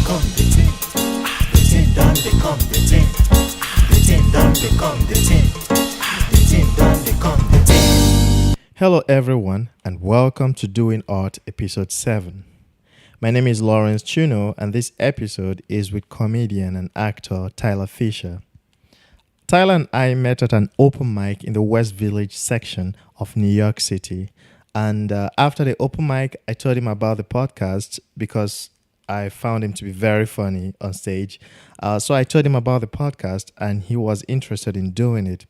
come the tin. The tin done they come the tin. The tin done they come the tin. The tin done they come the tin. Hello everyone and welcome to Doing Art episode 7. My name is Lorens and this episode is with comedian and actor Tyler Fischer. Tyler and I met at an open mic in the West Village section of New York City. And after the open mic, I told him about the podcast because I found him to be very funny on stage. So I told him about the podcast and he was interested in doing it.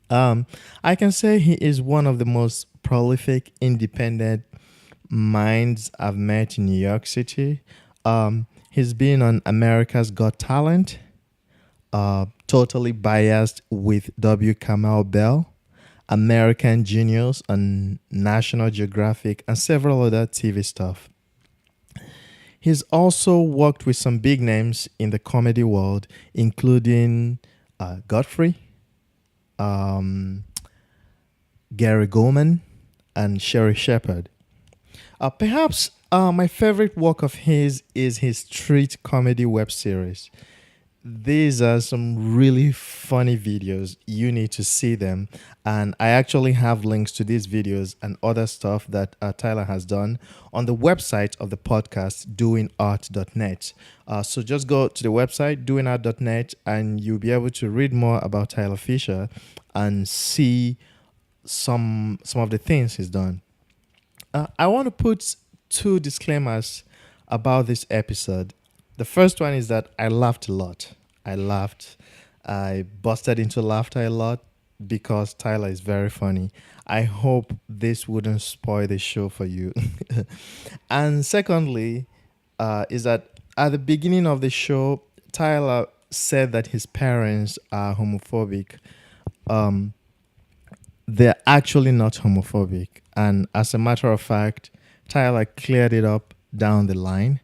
I can say he is one of the most prolific, independent minds I've met in New York City. He's been on America's Got Talent, totally biased with Kamau Bell, American Genius on National Geographic, and several other TV stuff. He's also worked with some big names in the comedy world, including Godfrey, Gary Goldman, and Sherry Shepherd. Perhaps my favorite work of his is his street comedy web series. These are some really funny videos. You need to see them. And I actually have links to these videos and other stuff that Tyler has done on the website of the podcast, doingart.net. So just go to the website, doingart.net, and you'll be able to read more about Tyler Fischer and see some of the things he's done. I want to put 2 disclaimers about this episode. The first one is that I laughed a lot. I busted into laughter a lot because Tyler is very funny. I hope this wouldn't spoil the show for you. And secondly, is that at the beginning of the show, Tyler said that his parents are homophobic. They're actually not homophobic. And as a matter of fact, Tyler cleared it up down the line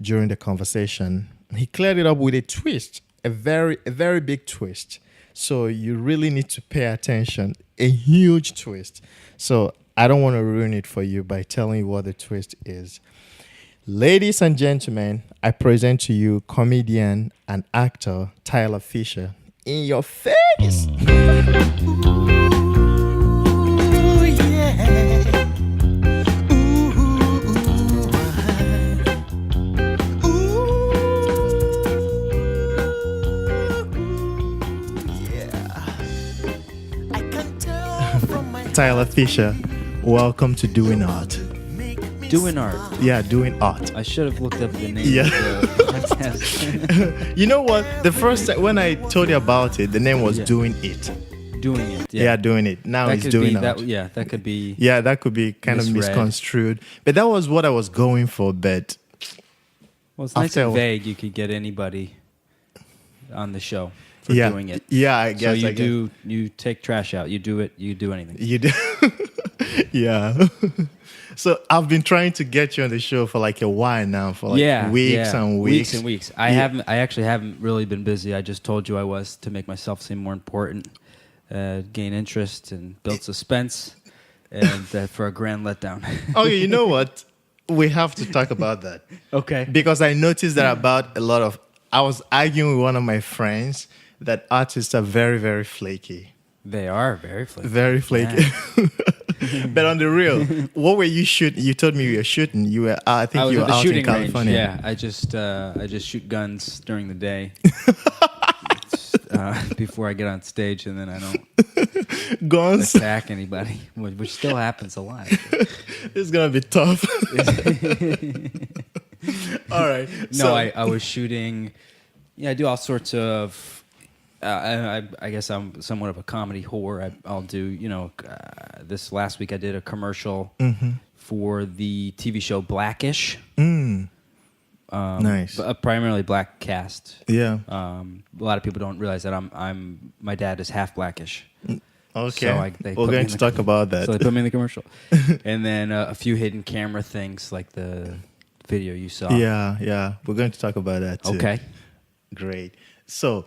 during the conversation. He cleared it up with a twist, a very big twist. So you really need to pay attention, a huge twist. So I don't want to ruin it for you by telling you what the twist is. Ladies and gentlemen, I present to you comedian and actor Tyler Fischer. In your face! Tyler Fischer, welcome to Doing Art. Doing Art. Yeah, Doing Art. I should have looked up the name Yeah. of the podcast. You know what? The first time when I told you about it, the name was Doing It. Doing it. Yeah, Doing It. Now that it's could Doing be, Art. that could be. Yeah, that could be kind of misread. misconstrued. But that was what I was going for. But Well, it's nice After- and vague. You could get anybody on the show for doing it. Yeah, I So guess. you take trash out. You do it. You do anything. You do. Yeah. So I've been trying to get you on the show for like a while now, for like weeks and weeks. Weeks and weeks. I actually haven't really been busy. I just told you I was to make myself seem more important, gain interest, and build suspense, and for a grand letdown. Okay, you know what? We have to talk about that. Okay. Because I noticed that about I was arguing with one of my friends that artists are very, very flaky. They are very flaky. Very flaky. Yeah. But on the real, what were you shooting? You told me you were shooting. You were, I think was you at were the out shooting in California. range. Yeah, I just shoot guns during the day before I get on stage, and then I don't Guns. attack anybody, which still happens a lot. It's gonna be tough. All right. No, I was shooting. Yeah, I do all sorts of. I guess I'm somewhat of a comedy whore. I'll do, this last week I did a commercial for the TV show Blackish. Nice. But primarily black cast. Yeah. A lot of people don't realize that my dad is half Blackish. Okay. So We're going to talk about that. So they put me in the commercial. And then a few hidden camera things like the video you saw. Yeah. We're going to talk about that too. Okay. Great. So,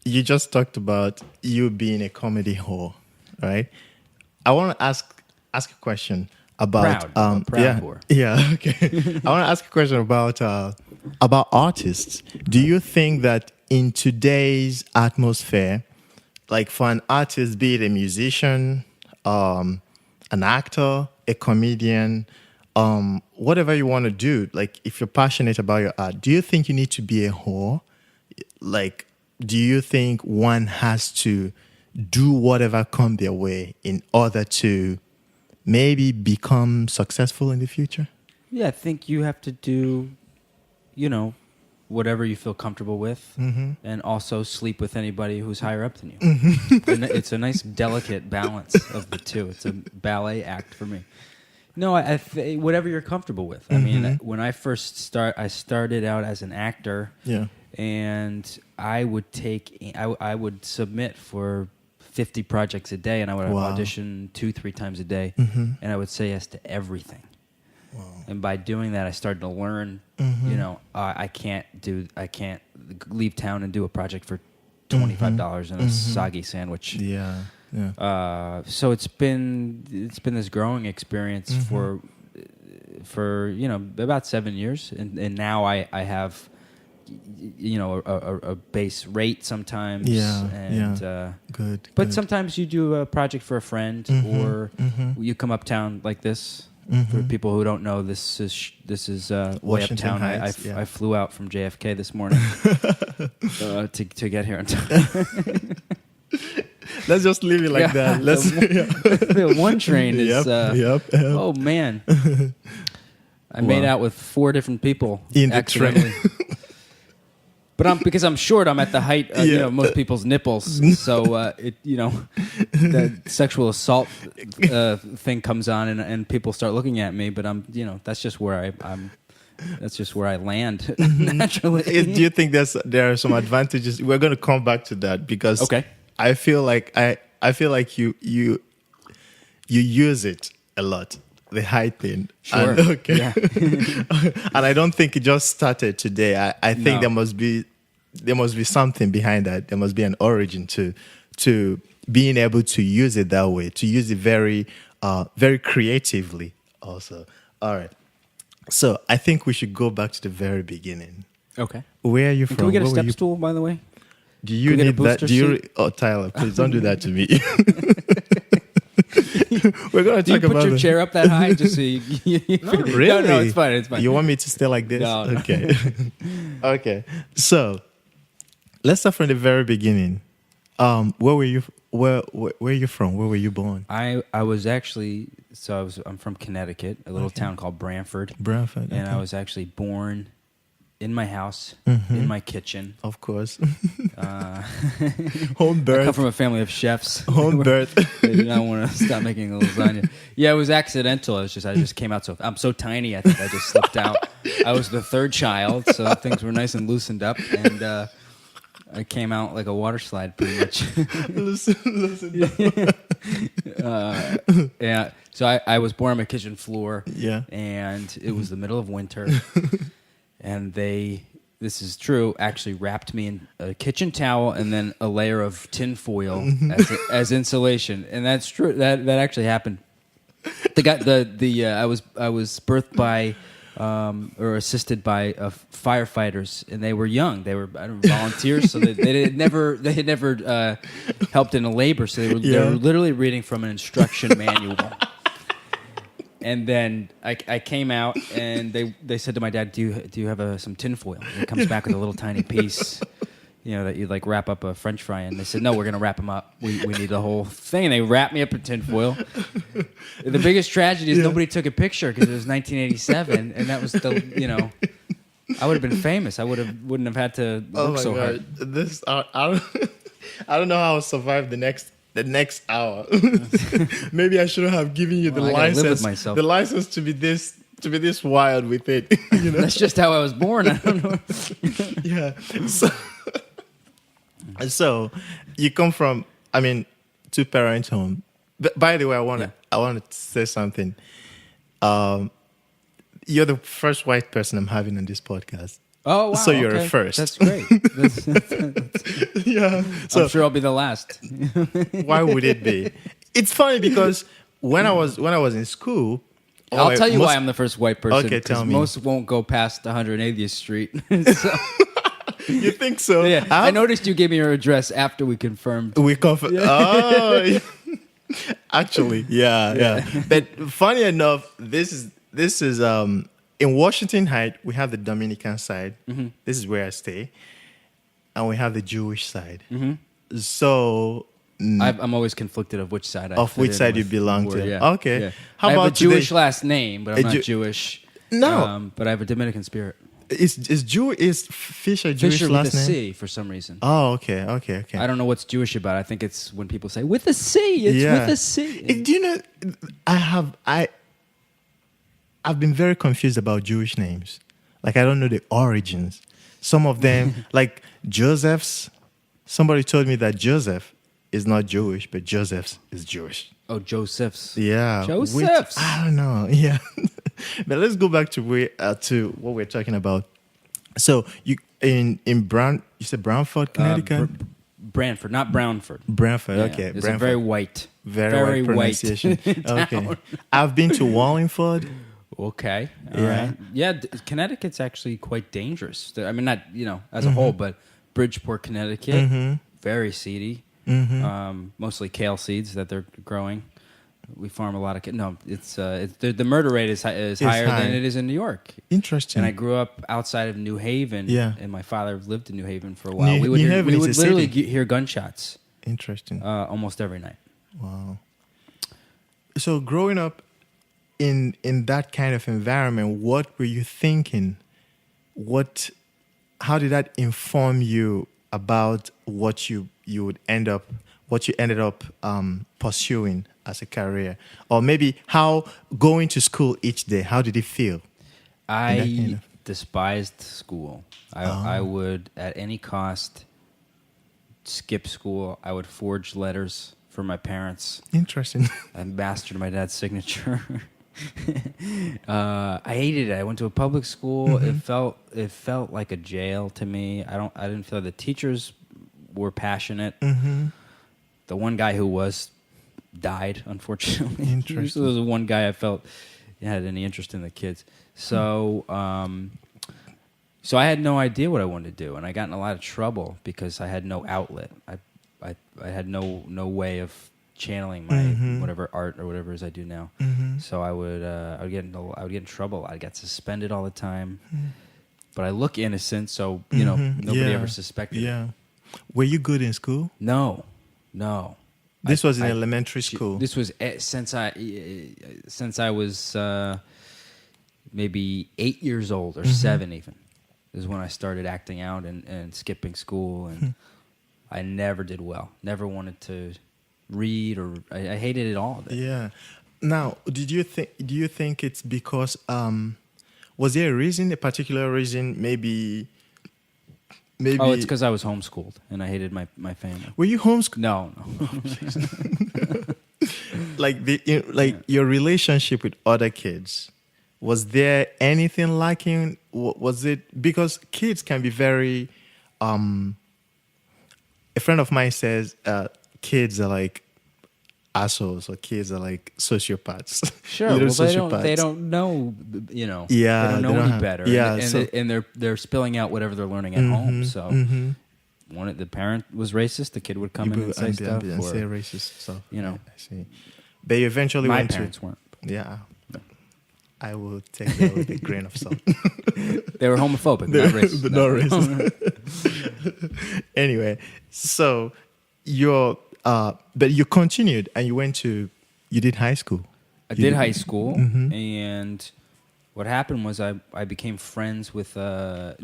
you just talked about you being a comedy whore, right? I want to ask a question. about proud whore. yeah. Okay. I want to ask a question about artists. Do you think that in today's atmosphere, like for an artist, be it a musician, an actor, a comedian, whatever you want to do, like if you're passionate about your art, do you think you need to be a whore? Like, do you think one has to do whatever come their way in order to maybe become successful in the future? Yeah, I think you have to do, whatever you feel comfortable with, and also sleep with anybody who's higher up than you. And it's a nice, delicate balance of the two. It's a ballet act for me. No, whatever you're comfortable with. I mean, when I first I started out as an actor. Yeah. And I would submit for 50 projects a day, and I would audition 2-3 times a day, and I would say yes to everything. Wow. And by doing that, I started to learn. I can't leave town and do a project for $25 and a soggy sandwich. Yeah. Yeah. So it's been this growing experience for about 7 years, and now I have a base rate sometimes. Good. But sometimes you do a project for a friend, or you come uptown like this. For people who don't know, this is way Washington uptown. Heights, I flew out from JFK this morning to get here on time. Let's just leave it like that. The one train is. Yep. Oh man, I made out with 4 different people in the accidentally. train. But because I'm short, I'm at the height of most people's nipples. So the sexual assault thing comes on, and people start looking at me. But that's just where I'm. That's just where I land naturally. Do you think there are some advantages? We're going to come back to that because I feel like you use it a lot. The height thing. Sure. And, Yeah. And I don't think it just started today. I think No. there must be something behind that. There must be an origin to being able to use it that way, to use it very very creatively also. All right. So I think we should go back to the very beginning. Okay. Where are you from? Can we get a Where were step you- stool, by the way? Do you Can we get a need that? booster Do you? seat? Oh, Tyler, please don't do that to me. We're gonna Do you talk put about your chair up that high just so you Really? No, it's fine. It's fine. You want me to stay like this? No. Okay. Okay. So let's start from the very beginning. Where were you? Where are you from? Where were you born? I was actually I'm from Connecticut, a little town called Branford. Branford. And okay. I was actually born in my house, in my kitchen. Of course. I Home birth. come from a family of chefs. Home birth. They did not want to stop making lasagna. Yeah, it was accidental. I just came out I'm so tiny. I think I just slipped out. I was the 3rd child, so things were nice and loosened up, and I came out like a water slide, pretty much. Listen. Yeah. So I was born on my kitchen floor. Yeah. And it was the middle of winter, and this is true, actually wrapped me in a kitchen towel and then a layer of tin foil as insulation. And that's true. That actually happened. I was birthed by or assisted by firefighters, and they were young. They were volunteers, so they had never helped in a labor. So they were literally reading from an instruction manual. And then I came out, and they said to my dad, "Do you have some tinfoil?" And it comes back with a little tiny piece, that you like wrap up a French fry in. They said, "No, we're gonna wrap them up. We need the whole thing." And they wrapped me up in tinfoil. The biggest tragedy is nobody took a picture because it was 1987, and that was I would have been famous. I wouldn't have had to work so hard. This I don't know how I'll survive the next hour. Maybe I shouldn't have given you the I gotta live with license. myself. The license to be this wild with it. That's just how I was born. I don't know. Yeah. So you come from, 2-parent home. But by the way, I want to say something. You're the first white person I'm having on this podcast. Oh, wow. So you're okay. a first. That's great. Yeah. So I'm sure I'll be the last. why would it be? It's funny because when I was in school, I'll wait, tell you most- why I'm the first white person. Okay, tell 'cause me. Most won't go past 180th Street. So, You think so? yeah, I noticed you gave me your address after we confirmed. We confirm. Oh, actually, yeah. But funny enough, this is in Washington Heights. We have the Dominican side. Mm-hmm. This is where I stay, and we have the Jewish side. Mm-hmm. So, I'm always conflicted of which side. of which side you belong to? Yeah, Okay. yeah. How I have about a Jewish today? last name, but I'm not Jewish. No. but I have a Dominican spirit. Is Fischer Jewish Fischer last with a name? C for some reason. Oh, okay. I don't know what's Jewish about it. I think it's when people say with a C. It's with a C. Do you know? I've been very confused about Jewish names. Like I don't know the origins. Some of them, like Joseph's. Somebody told me that Joseph is not Jewish, but Joseph's is Jewish. Oh, Joseph's. Yeah, Joseph's. I don't know. Yeah, but let's go back to what we're talking about. So you in Brown, you said Brownford, Connecticut. Brantford, not Brownford. Brantford, Yeah, okay. It's Brantford. a very white. Very white pronunciation. Okay, I've been to Wallingford. Okay. All Yeah. right. Yeah. Connecticut's actually quite dangerous. I mean, not as a whole, but Bridgeport, Connecticut, very seedy. Mostly kale seeds that they're growing. We farm a lot of. It's the murder rate is higher than it is in New York. Interesting. And I grew up outside of New Haven. Yeah. And my father lived in New Haven for a while. New we Haven is would a literally city. hear gunshots Interesting. almost every night. Wow. So growing up in that kind of environment, what were you thinking? How did that inform you about what you ended up pursuing as a career? Or maybe how going to school each day, how did it feel? I despised school. I would, at any cost, skip school. I would forge letters for my parents. Interesting. I mastered my dad's signature. I hated it. I went to a public school. It felt like a jail to me. I didn't feel the teachers were passionate. The one guy who was died, unfortunately. Interesting. There was one guy I felt had any interest in the kids. So so I had no idea what I wanted to do, and I got in a lot of trouble because I had no outlet. I had no way of channeling my whatever art or whatever it is I do now. So I would get in trouble. I got suspended all the time. But I look innocent, so nobody ever suspected. Yeah. Were you good in school? No. This was in elementary school. This was since I was maybe 8 years old or 7 even. This is when I started acting out and skipping school, and I never did well. Never wanted to read, or I hated it all. Yeah. Now, do you think it's because was there a particular reason, maybe Oh, it's because I was homeschooled and I hated my family. Were you homeschooled? No. Like your relationship with other kids, was there anything lacking? Was it because kids can be very a friend of mine says kids are like assholes, or kids are like sociopaths. Sure, sociopaths. they don't know, Yeah, they don't know any better. Yeah, and they're spilling out whatever they're learning at home. So the parent was racist, the kid would come in and say stuff, and or say racist stuff. I see. They eventually my went parents to. weren't. Yeah, I will take that with a grain of salt. They were homophobic, not racist. But not racist. Anyway, so but you continued and you did high school. I did high school, and what happened was I became friends with how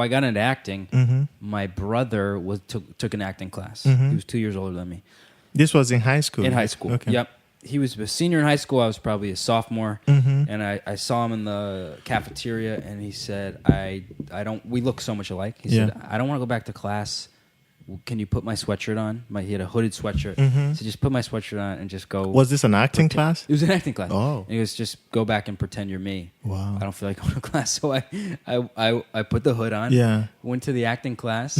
I got into acting. My brother took an acting class. He was 2 years older than me. This was in high school. In high school, okay. Yep. He was a senior in high school. I was probably a sophomore, and I saw him in the cafeteria, and he said, "I don't." We look so much alike. He said, "I don't want to go back to class. Can you put my sweatshirt on?" He had a hooded sweatshirt. So just put my sweatshirt on and just go. Was this an acting class? It was an acting class. Oh. And he goes, just go back and pretend you're me. Wow. I don't feel like going to class. So I put the hood on. Yeah. Went to the acting class.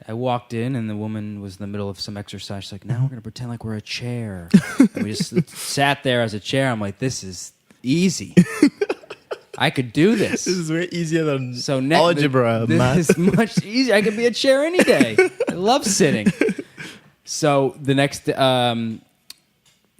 I walked in, and the woman was in the middle of some exercise. She's like, now we're going to pretend like we're a chair. And we just sat there as a chair. I'm like, this is easy. I could do this. This is way easier than algebra, math. This is much easier. I could be a chair any day. I love sitting. So the next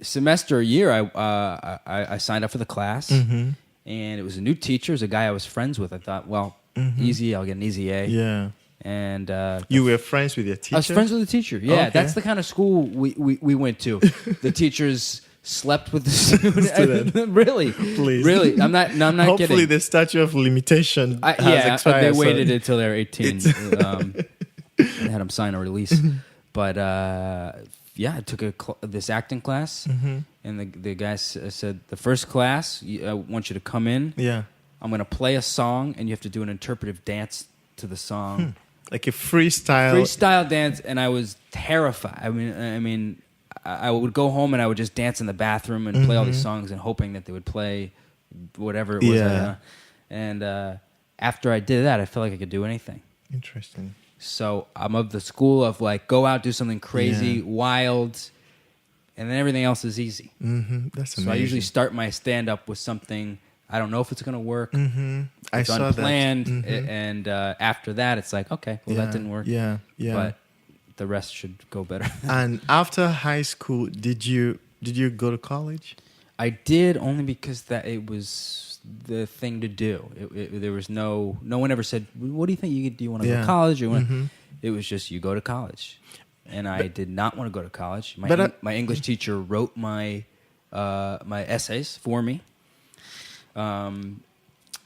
semester or year, I signed up for the class, and it was a new teacher. It was a guy I was friends with. I thought, well, easy, I'll get an easy A. Yeah. And you were friends with your teacher? I was friends with the teacher. Yeah, okay. That's the kind of school we went to. The teachers slept with the student. Really, please, really. I'm not kidding. Hopefully, the statute of limitation has expired. They waited until they were 18. And had them sign a release. But I took this acting class, and the guy said, the first class, I want you to come in. Yeah, I'm going to play a song, and you have to do an interpretive dance to the song. Like a freestyle dance, and I was terrified. I mean, I would go home and I would just dance in the bathroom and play all these songs and hoping that they would play whatever it was. Yeah. And after I did that, I felt like I could do anything. Interesting. So I'm of the school of like, go out, do something crazy, wild, and then everything else is easy. That's amazing. So I usually start my stand-up with something. I don't know if it's going to work. I saw unplanned, and after that, it's like, okay, well, that didn't work. Yeah. But the rest should go better. And after high school, did you go to college? I did, only because that it was the thing to do. There was no one ever said, "What do you think? Do you want to go to college?" Or it was just, you go to college, and I did not want to go to college. My English teacher wrote my essays for me.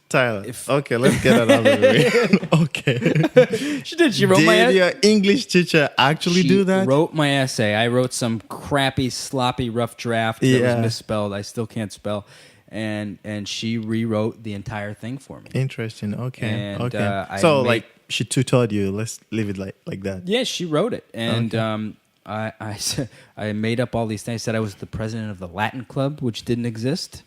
Tyler, okay, let's get that out of the way. Okay. She did. She wrote my essay. Did your English teacher actually do that? She wrote my essay. I wrote some crappy, sloppy, rough draft that was misspelled. I still can't spell. And she rewrote the entire thing for me. Interesting. Okay. And, okay. She tutored you. Let's leave it like that. Yeah, she wrote it. And I made up all these things. I said I was the president of the Latin club, which didn't exist.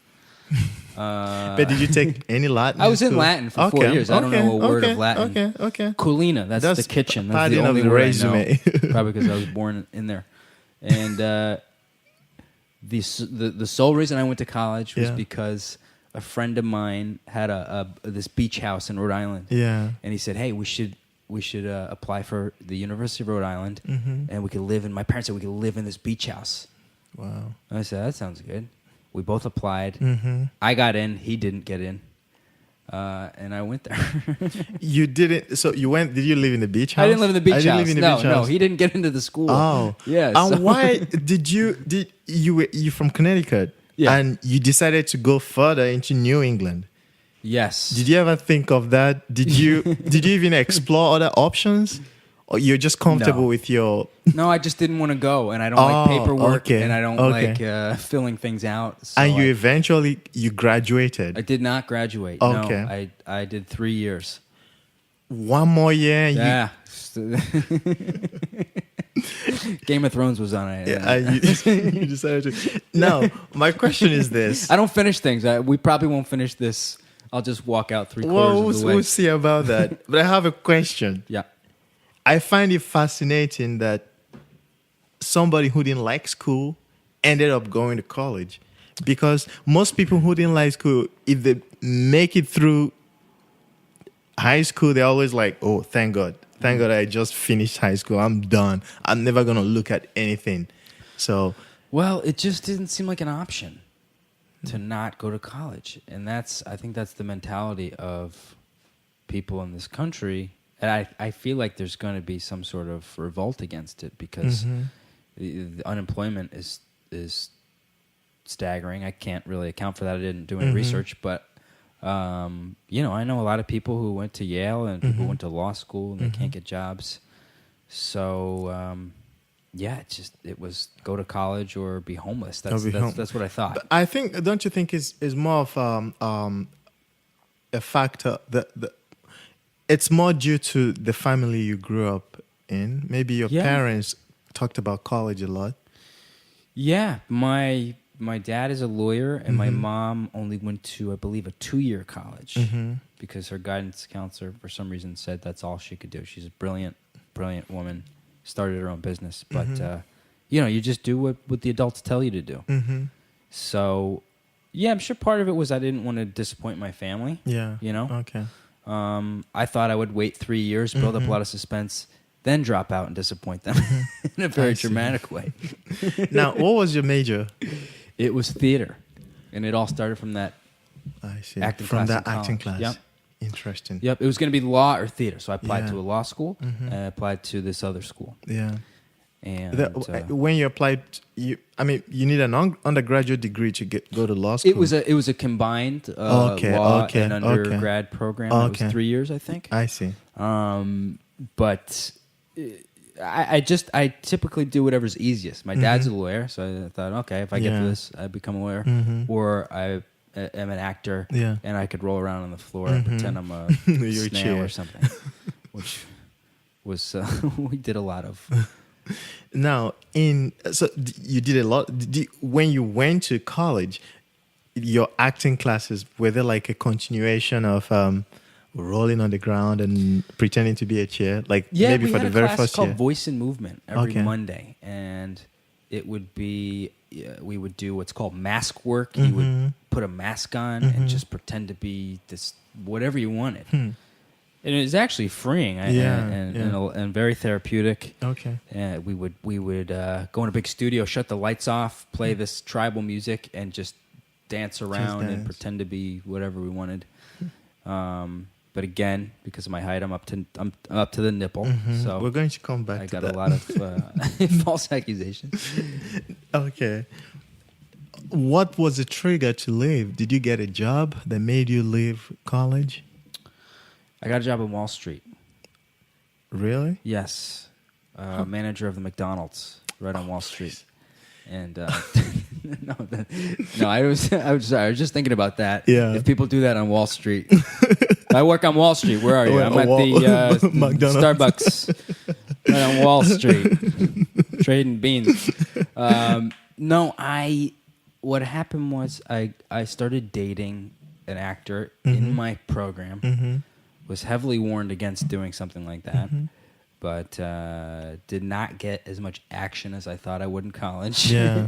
But did you take any Latin? I was in Latin for 4 years. I don't know a word of Latin. Okay. Culina, that's the kitchen. That's the only word I know. Probably because I was born in there. And the sole reason I went to college was because a friend of mine had this beach house in Rhode Island. Yeah. And he said, "Hey, we should apply for the University of Rhode Island, and we could live in." My parents said we could live in this beach house. Wow. And I said, "That sounds good." We both applied. I got in. He didn't get in. And I went there. You didn't. So you went. Did you live in the beach house? I didn't live in the beach house. No, he didn't get into the school. Oh, yeah. And why did you from Connecticut? Yeah. And you decided to go further into New England. Yes. Did you ever think of that? Did you even explore other options? Or you're just comfortable with your... No, I just didn't want to go, and I don't like paperwork, and I don't like filling things out. So and you graduated? I did not graduate. Okay. No, I did 3 years. One more year? Yeah. Game of Thrones was on it. Yeah, you decided to... No, my question is this. I don't finish things. We probably won't finish this. I'll just walk out 3/4 of the way. We'll see about that. But I have a question. Yeah. I find it fascinating that somebody who didn't like school ended up going to college, because most people who didn't like school, if they make it through high school, they're always like, "Oh, thank God I just finished high school. I'm done. I'm never going to look at anything." So, well, it just didn't seem like an option to not go to college. And I think that's the mentality of people in this country. And I feel like there's going to be some sort of revolt against it, because the unemployment is staggering. I can't really account for that. I didn't do any research, but I know a lot of people who went to Yale and people who went to law school and they can't get jobs. So it was go to college or be homeless. That's what I thought. But I think, don't you think is more of a factor that it's more due to the family you grew up in? Maybe your parents talked about college a lot. Yeah, my dad is a lawyer, and my mom only went to, I believe, a 2-year college because her guidance counselor, for some reason, said that's all she could do. She's a brilliant brilliant woman, started her own business. But, you just do what the adults tell you to do. Mm-hmm. So, yeah, I'm sure part of it was I didn't want to disappoint my family. Yeah. You know? Okay. I thought I would wait 3 years, build up a lot of suspense, then drop out and disappoint them in a very dramatic way. Now, what was your major? It was theater. And it all started from that I see. acting From class that in acting college. class. Yep. Interesting. Yep. It was going to be law or theater. So I applied Yeah. to a law school and I applied to this other school. Yeah. And When you applied, you need an undergraduate degree to go to law school. it was a combined law and undergrad program. It was 3 years, I think. I see. But I typically do whatever's easiest. My dad's a lawyer, so I thought, okay, if I get to this, I become a lawyer, or I am an actor, and I could roll around on the floor and pretend I'm a snail or something, which was we did a lot of. Now, you did a lot. When you went to college, your acting classes, were they like a continuation of rolling on the ground and pretending to be a chair? Like maybe for the very first year? We had a class called Voice and Movement every Monday, and it would be we would do what's called mask work. You would put a mask on and just pretend to be this whatever you wanted. And it was actually freeing and very therapeutic. Okay. And we would go in a big studio, shut the lights off, play this tribal music, and just dance around and pretend to be whatever we wanted. But again, because of my height, I'm up to the nipple. So we're going to come back. I got a lot of false accusations. Okay. What was the trigger to leave? Did you get a job that made you leave college? I got a job on Wall Street. Really? Yes, manager of the McDonald's right on Wall Street. And I was just thinking about that. Yeah. If people do that on Wall Street, I work on Wall Street. Where are you? I'm at the McDonald's. Starbucks right on Wall Street, trading beans. What happened was I started dating an actor in my program. Was heavily warned against doing something like that, but did not get as much action as I thought I would in college. Yeah.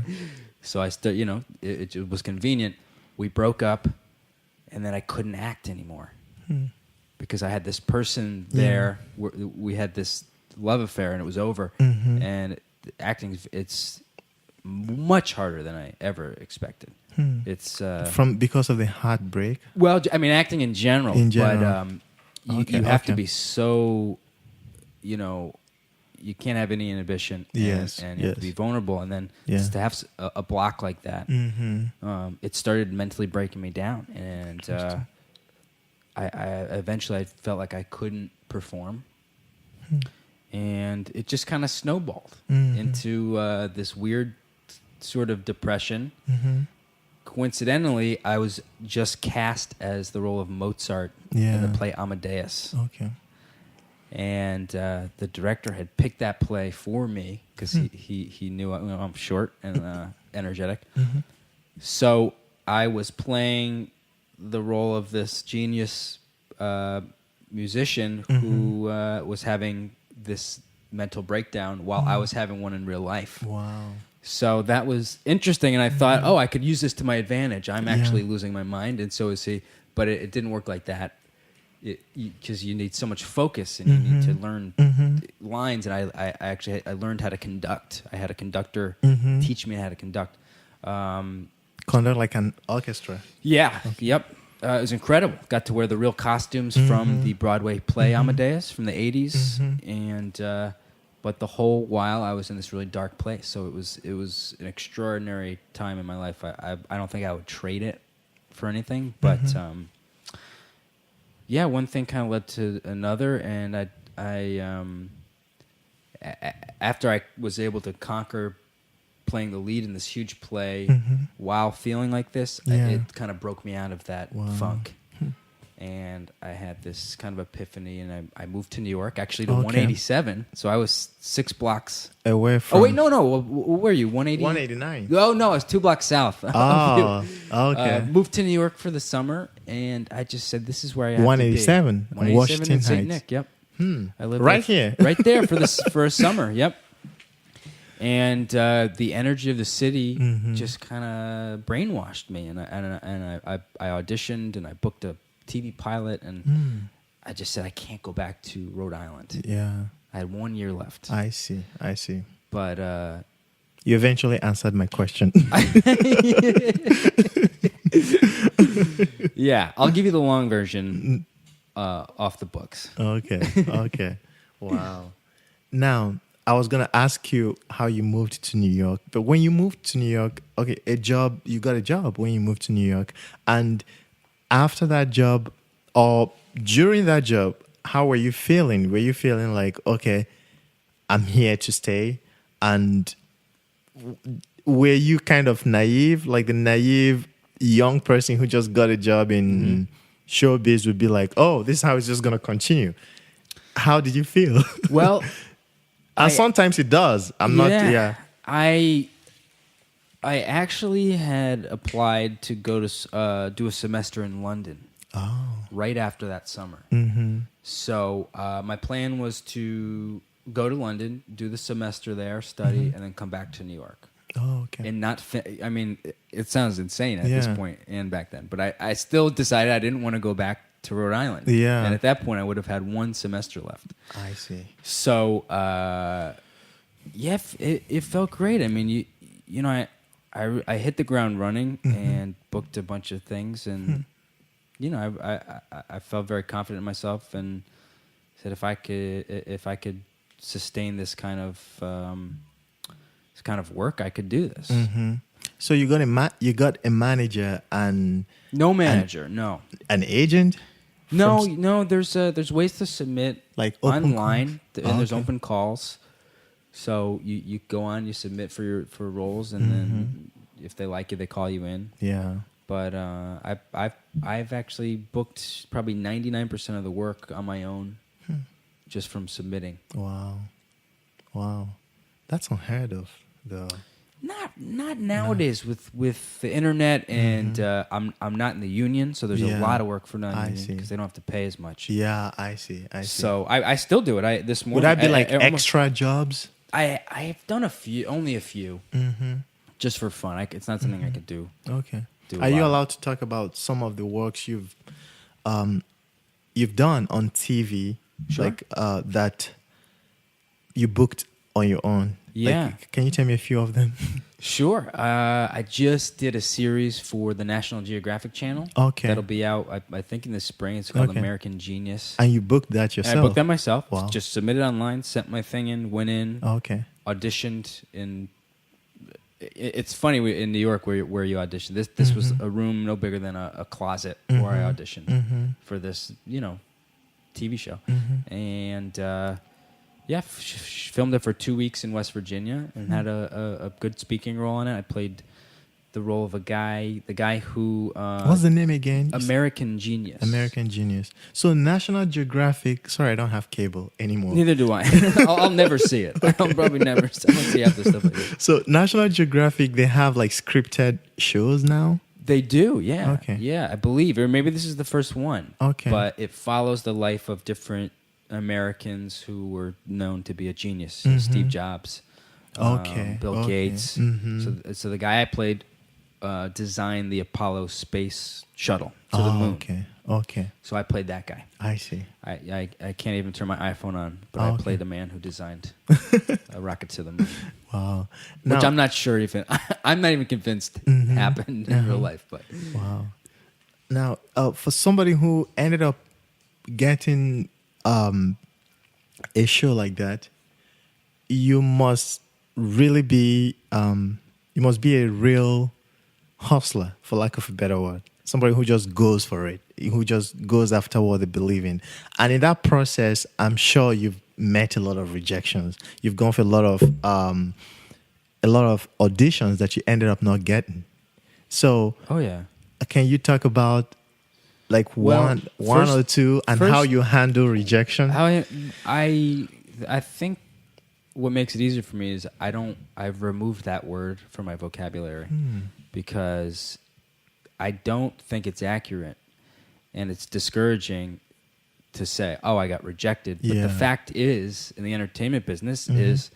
So it was convenient. We broke up, and then I couldn't act anymore because I had this person there. We had this love affair, and it was over. And acting, it's much harder than I ever expected. It's because of the heartbreak. Well, I mean, acting in general. But you have to be so, you can't have any inhibition. And you have to be vulnerable. And then just to have a block like that, it started mentally breaking me down. And I eventually felt like I couldn't perform. And it just kind of snowballed into this weird sort of depression. Coincidentally, I was just cast as the role of Mozart in the play Amadeus. Okay. And the director had picked that play for me because he knew I'm short and energetic. So I was playing the role of this genius musician who was having this mental breakdown while I was having one in real life. Wow. So that was interesting, and I thought, I could use this to my advantage. I'm actually losing my mind, and so is he. But it didn't work like that, because you need so much focus, and you need to learn lines. And I learned how to conduct. I had a conductor teach me how to conduct. Conduct like an orchestra. Yeah. Okay. Yep. It was incredible. Got to wear the real costumes from the Broadway play Amadeus from the 80s, and. But the whole while I was in this really dark place, so it was an extraordinary time in my life. I don't think I would trade it for anything. But one thing kind of led to another, and after I was able to conquer playing the lead in this huge play while feeling like this, it kind of broke me out of that funk. And I had this kind of epiphany, and I moved to New York, actually to 187. So I was 6 blocks away from. Oh wait, no. Where are you? 180. 189. Oh no, I was 2 blocks south. Oh, okay. Moved to New York for the summer, and I just said, "This is where I have 187. to be." 187 in St. Heights. Nick. Yep. I lived Right here. right there for a summer. Yep. And the energy of the city just kind of brainwashed me, and I auditioned and I booked a TV pilot, and I just said I can't go back to Rhode Island. Yeah. I had 1 year left. I see. But you eventually answered my question. yeah, I'll give you the long version off the books. Okay. Wow. Now, I was going to ask you how you moved to New York. But when you moved to New York, okay, you got a job when you moved to New York. And after that job or during that job, how were you feeling? Were you feeling like, okay, I'm here to stay? And were you kind of naive, like the naive young person who just got a job in showbiz would be like, oh, this is how it's just going to continue? How did you feel? Well, and sometimes it does. I actually had applied to go to do a semester in London. Oh. Right after that summer. So my plan was to go to London, do the semester there, study, and then come back to New York. Oh, okay. And not, I mean, it sounds insane at this point and back then, but I still decided I didn't want to go back to Rhode Island. Yeah. And at that point, I would have had 1 semester left. I see. So, it felt great. I mean, you know, I hit the ground running and booked a bunch of things, and you know, I felt very confident in myself, and said if I could sustain this kind of work, I could do this. So you got a manager and no manager, no, an agent. No. There's ways to submit like online, and there's open calls. So you go on, you submit for roles, and then if they like you, they call you in. Yeah. But I've actually booked probably 99% of the work on my own, just from submitting. Wow, that's unheard of, though. Not nowadays with the internet, and I'm not in the union, so there's a lot of work for non-union because they don't have to pay as much. Yeah, I see. So I still do it. This morning would that be like extra jobs? I've done only a few, just for fun. It's not something I could do. Okay. Are you allowed to talk about some of the works you've done on TV, like that you booked on your own? Yeah. Like, can you tell me a few of them? Sure. I just did a series for the National Geographic Channel. Okay. That'll be out, I think, in the spring. It's called American Genius. And you booked that yourself? And I booked that myself. Wow. Just submitted online, sent my thing in, went in. Okay. Auditioned in. It's funny in New York where you audition. This was a room no bigger than a closet where I auditioned for this, TV show. And filmed it for 2 weeks in West Virginia and had a good speaking role in it. I played the role of the guy who... what's the name again? American Genius. American Genius. So National Geographic... Sorry, I don't have cable anymore. Neither do I. I'll never see it. I'll probably never... I don't see half the stuff I do. So National Geographic, they have like scripted shows now? They do, yeah. Okay. Yeah, I believe. Or maybe this is the first one. Okay. But it follows the life of different Americans who were known to be a genius. Steve Jobs. Bill Gates. So the guy I played designed the Apollo space shuttle to the moon. Okay. So I played that guy. I see. I can't even turn my iPhone on, but I played the man who designed a rocket to the moon. Wow. Which I'm not sure even... I'm not even convinced happened in real life. But wow. Now, for somebody who ended up getting a show like that, you must really be... you must be a real hustler, for lack of a better word. Somebody who just goes for it, who just goes after what they believe in. And in that process, I'm sure you've met a lot of rejections. You've gone for a lot of auditions that you ended up not getting. So, can you talk about like one or two and how you handle rejection? I think what makes it easier for me is I've removed that word from my vocabulary because I don't think it's accurate, and it's discouraging to say, "Oh, I got rejected." But Yeah. the fact is, in the entertainment business, is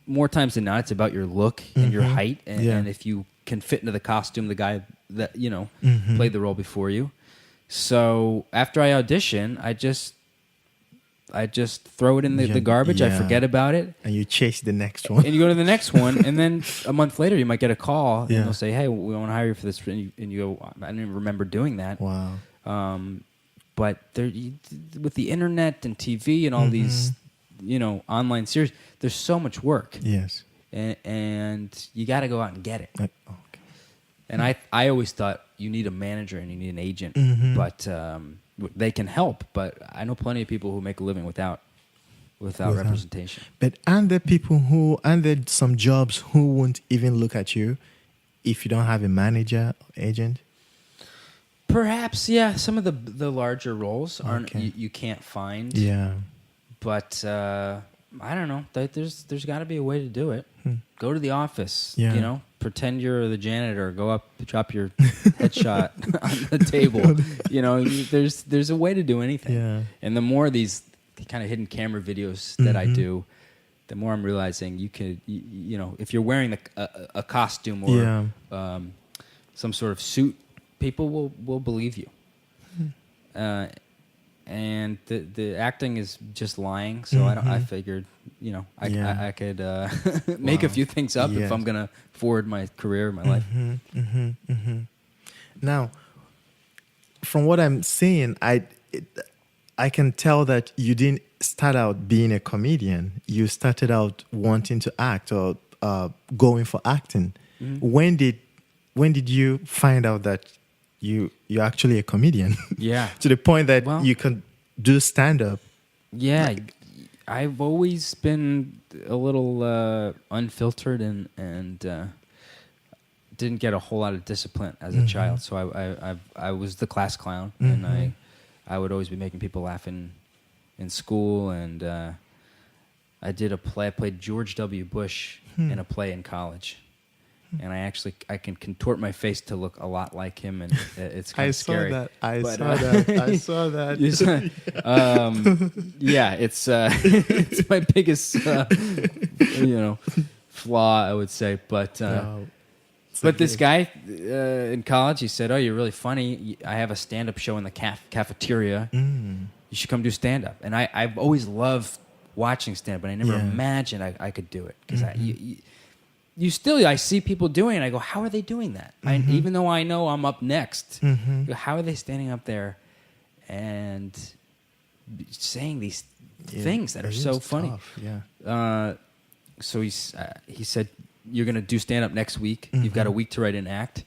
more times than not, it's about your look and your height, and, Yeah. and if you can fit into the costume, the guy that played the role before you. So after I audition, I just throw it in the garbage. I Yeah. forget about it. And you chase the next one. And you go to the next one, and then a month later, you might get a call, and Yeah. they'll say, "Hey, we want to hire you for this," and you go, "I don't even remember doing that." Wow. But with the internet and TV and all these, online series, there's so much work, Yes. and you got to go out and get it. Okay. And I always thought you need a manager and you need an agent, but they can help. But I know plenty of people who make a living without representation. But aren't there some jobs who won't even look at you if you don't have a manager or agent? Perhaps, yeah. Some of the larger roles aren't Okay. you can't find. Yeah. But I don't know. There's got to be a way to do it. Go to the office. Yeah. Pretend you're the janitor. Go up, drop your headshot on the table. There's a way to do anything. Yeah. And the more of these kind of hidden camera videos that I do, the more I'm realizing you could, if you're wearing a costume or some sort of suit, people will believe you. And the acting is just lying, so I figured, I could make a few things up if I'm gonna forward my career, my life. Now, from what I'm seeing, I can tell that you didn't start out being a comedian. You started out wanting to act or going for acting. When did you find out that you're actually a comedian? Yeah. To the point that you can do stand-up. Yeah. I've always been a little unfiltered and didn't get a whole lot of discipline as a child. So I was the class clown, and I would always be making people laugh in school. And I did a play. I played George W. Bush in a play in college. And I can contort my face to look a lot like him, and it's kind of scary. I saw that. Yeah, it's my biggest flaw, I would say. But this guy in college, he said, "Oh, you're really funny. I have a stand-up show in the cafeteria. You should come do stand-up." And I've always loved watching stand-up, but I never imagined I could do it because I see people doing it. I go, how are they doing that? Even though I know I'm up next, how are they standing up there and saying these things that are so funny? Tough. Yeah. So he said, "You're going to do stand up next week. You've got a week to write an act."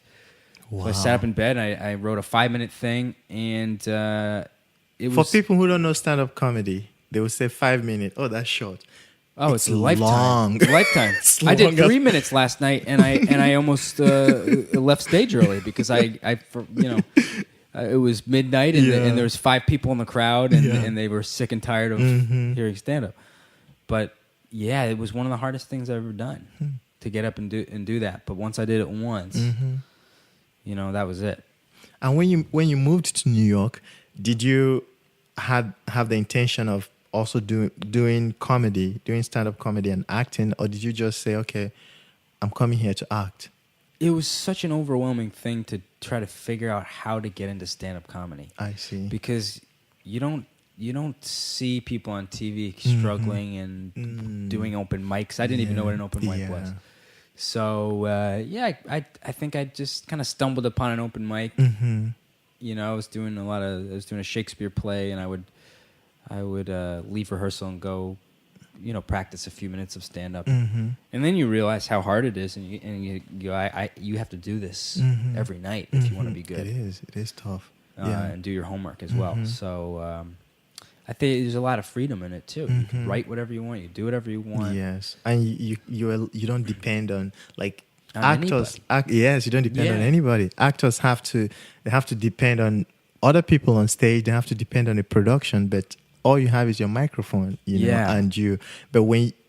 Wow. So I sat up in bed and I wrote a 5-minute thing, and it was For people who don't know stand-up comedy, they will say 5 minutes. Oh, that's short. Oh, it's a lifetime. long. Lifetime. I did 3 minutes last night, and I almost left stage early because it was midnight, and there was 5 people in the crowd, and they were sick and tired of hearing stand up. But yeah, it was one of the hardest things I've ever done to get up and do that. But once I did it once, that was it. And when you moved to New York, did you have the intention of also doing comedy, doing stand-up comedy and acting, or did you just say, okay, I'm coming here to act? It was such an overwhelming thing to try to figure out how to get into stand-up comedy. I see. Because you don't see people on TV struggling and doing open mics. I didn't even know what an open mic was. So I think I just kind of stumbled upon an open mic. I was doing a Shakespeare play, and I would leave rehearsal and go, practice a few minutes of stand up, and then you realize how hard it is, and you have to do this every night if you want to be good. It is tough, and do your homework as well. So I think there's a lot of freedom in it too. You can write whatever you want, you do whatever you want. Yes, and you don't depend on On actors. Yes, you don't depend on anybody. Actors have to depend on other people on stage. They have to depend on the production, but all you have is your microphone, and you. But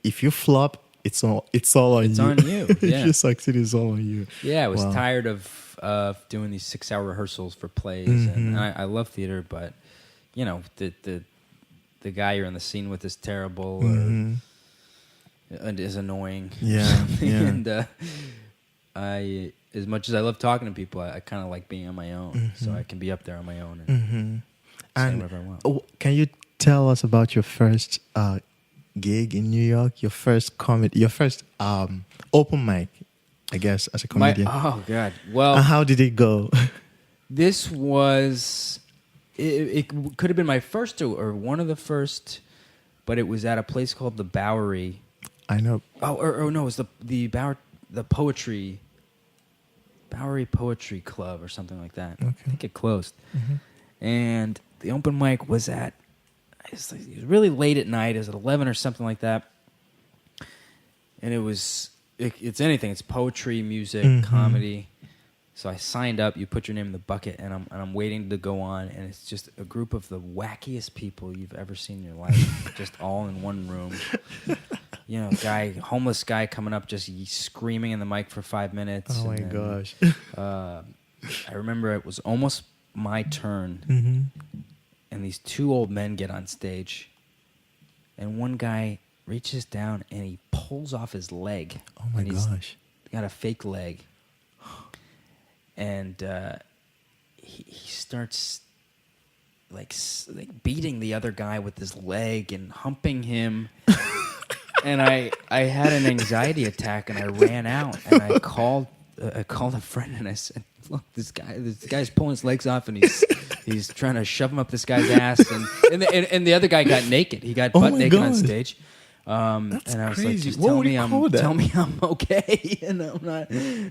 if you flop, it's all on you. It's on you. Yeah. If you succeed, it's all on you. Yeah, I was tired of doing these 6-hour rehearsals for plays, and I love theater, but you know, the guy you're in the scene with is terrible Mhm. or is annoying. Yeah, yeah. And I, as much as I love talking to people, I kind of like being on my own, so I can be up there on my own and Mm-hmm. say And whatever I want. can you tell us about your first gig in New York? Your first open mic, I guess, as a comedian. Oh God! Well, And how did it go? this was it could have been my first or one of the first, but it was at a place called the Bowery. I know. Oh, or no, it was the Bowery Poetry Club or something like that. Okay. I think it closed. Mhm. And the open mic was it was really late at night. It was at 11 or something like that. And it's anything. It's poetry, music, comedy. So I signed up. You put your name in the bucket, and I'm waiting to go on. And it's just a group of the wackiest people you've ever seen in your life, just all in one room. You know, homeless guy coming up, just screaming in the mic for 5 minutes. Oh my and then, gosh. I remember it was almost my turn, Mm-hmm. and these two old men get on stage, and one guy reaches down and he pulls off his leg. Oh my and he's gosh. got a fake leg, and he starts like beating the other guy with his leg and humping him. And I had an anxiety attack, and I ran out, and I called a friend, and I said, "Look, this guy's pulling his legs off, and he's trying to shove him up this guy's ass." And the other guy got naked. He got butt naked on stage. That's and I was crazy. like, "Just What tell would me you call that? tell me I'm okay, and I'm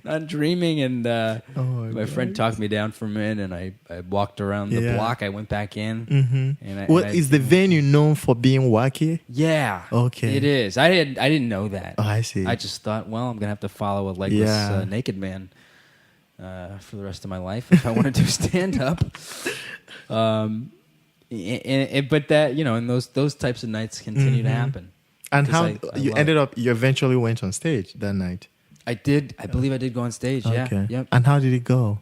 not dreaming." And my friend talked me down for a minute, and I walked around the block. I went back in. Mm-hmm. Is the venue known for being wacky? Yeah. Okay. It is. I didn't know that. Oh, I see. I just thought, well, I'm gonna have to follow a legless naked man for the rest of my life if I want to do stand up. But that, you know, and those types of nights continue to happen. And 'Cause how I you love ended it. up? You eventually went on stage that night. I did. I believe I did go on stage. Yeah. Okay. Yep. And how did it go?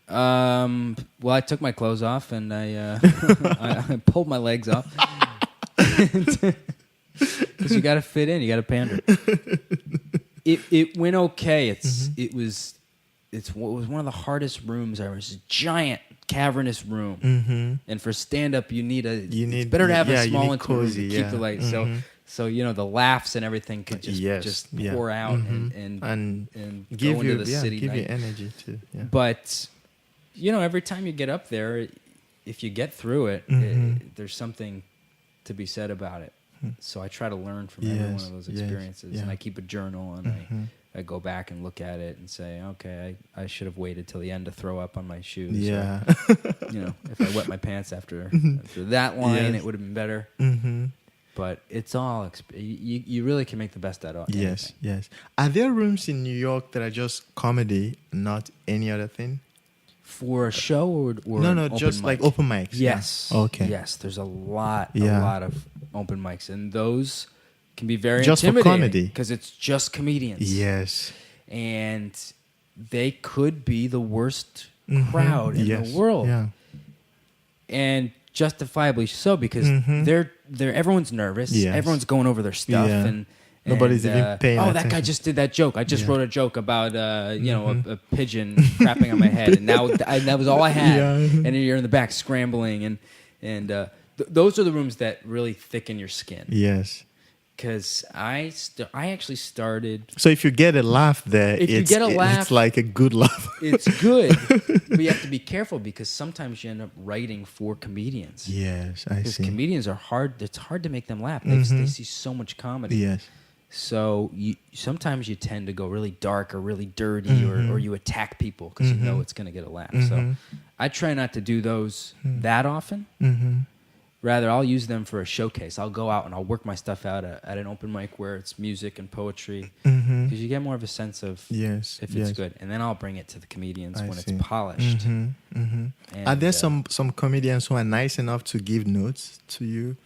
Well, I took my clothes off and I I pulled my legs off. Because you got to fit in, you got to pander. It went okay. It was one of the hardest rooms ever. It's a giant cavernous room, and for stand up you need it's better to have a small intimate room to keep the light. So you know the laughs and everything could just pour out and give go into you the city. give you night. energy too. Yeah. But you know, every time you get up there, if you get through it, there's something to be said about it. So I try to learn from every one of those experiences, and I keep a journal, and I go back and look at it and say, okay, I should have waited till the end to throw up on my shoes. Yeah. Or, you know, if I wet my pants after that line, it would have been better. But it's all you really can make the best out of it. Yes, yes. Are there rooms in New York that are just comedy, not any other thing? For a show or No, just like open mics. Yes. Yeah. Okay. Yes, there's a lot of open mics, and those can be very just for intimidating comedy because it's just comedians. Yes. And they could be the worst crowd in the world. Yeah. And justifiably so, because they're everyone's nervous. Yes. Everyone's going over their stuff and nobody's even paying attention. That guy just did that joke. I just wrote a joke about a pigeon crapping on my head, and now that was all I had. Yeah. And then you're in the back scrambling, and those are the rooms that really thicken your skin. Yes. Because I actually started. So if you get a laugh there, it's like a good laugh. It's good, but you have to be careful because sometimes you end up writing for comedians. Yes, I see. Because comedians are hard. It's hard to make them laugh. They see so much comedy. Yes. So sometimes you tend to go really dark or really dirty, or you attack people because you know it's going to get a laugh. So I try not to do those that often. Rather, I'll use them for a showcase. I'll go out and I'll work my stuff out at an open mic where it's music and poetry, because you get more of a sense of if it's good. And then I'll bring it to the comedians when it's polished. And, are there some comedians who are nice enough to give notes to you?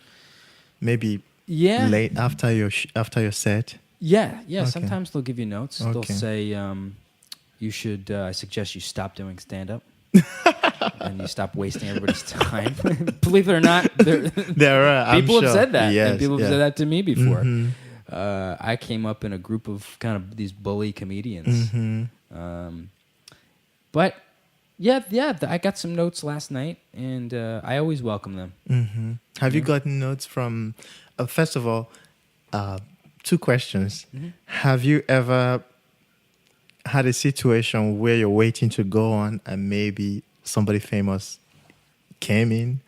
Maybe late after your set? Yeah. Okay. Sometimes they'll give you notes. Okay. They'll say, you should, I suggest you stop doing stand-up. and you stop wasting everybody's time. Believe it or not, There are. people have said that. Yes, And people have yeah. said that to me before. Mhm. I came up in a group of kind of these bully comedians. Mhm. But yeah, I got some notes last night, and I always welcome them. Mm-hmm. Have you gotten notes from? First of all, 2 questions. Mm-hmm. Have you ever had a situation where you're waiting to go on, and maybe somebody famous came in,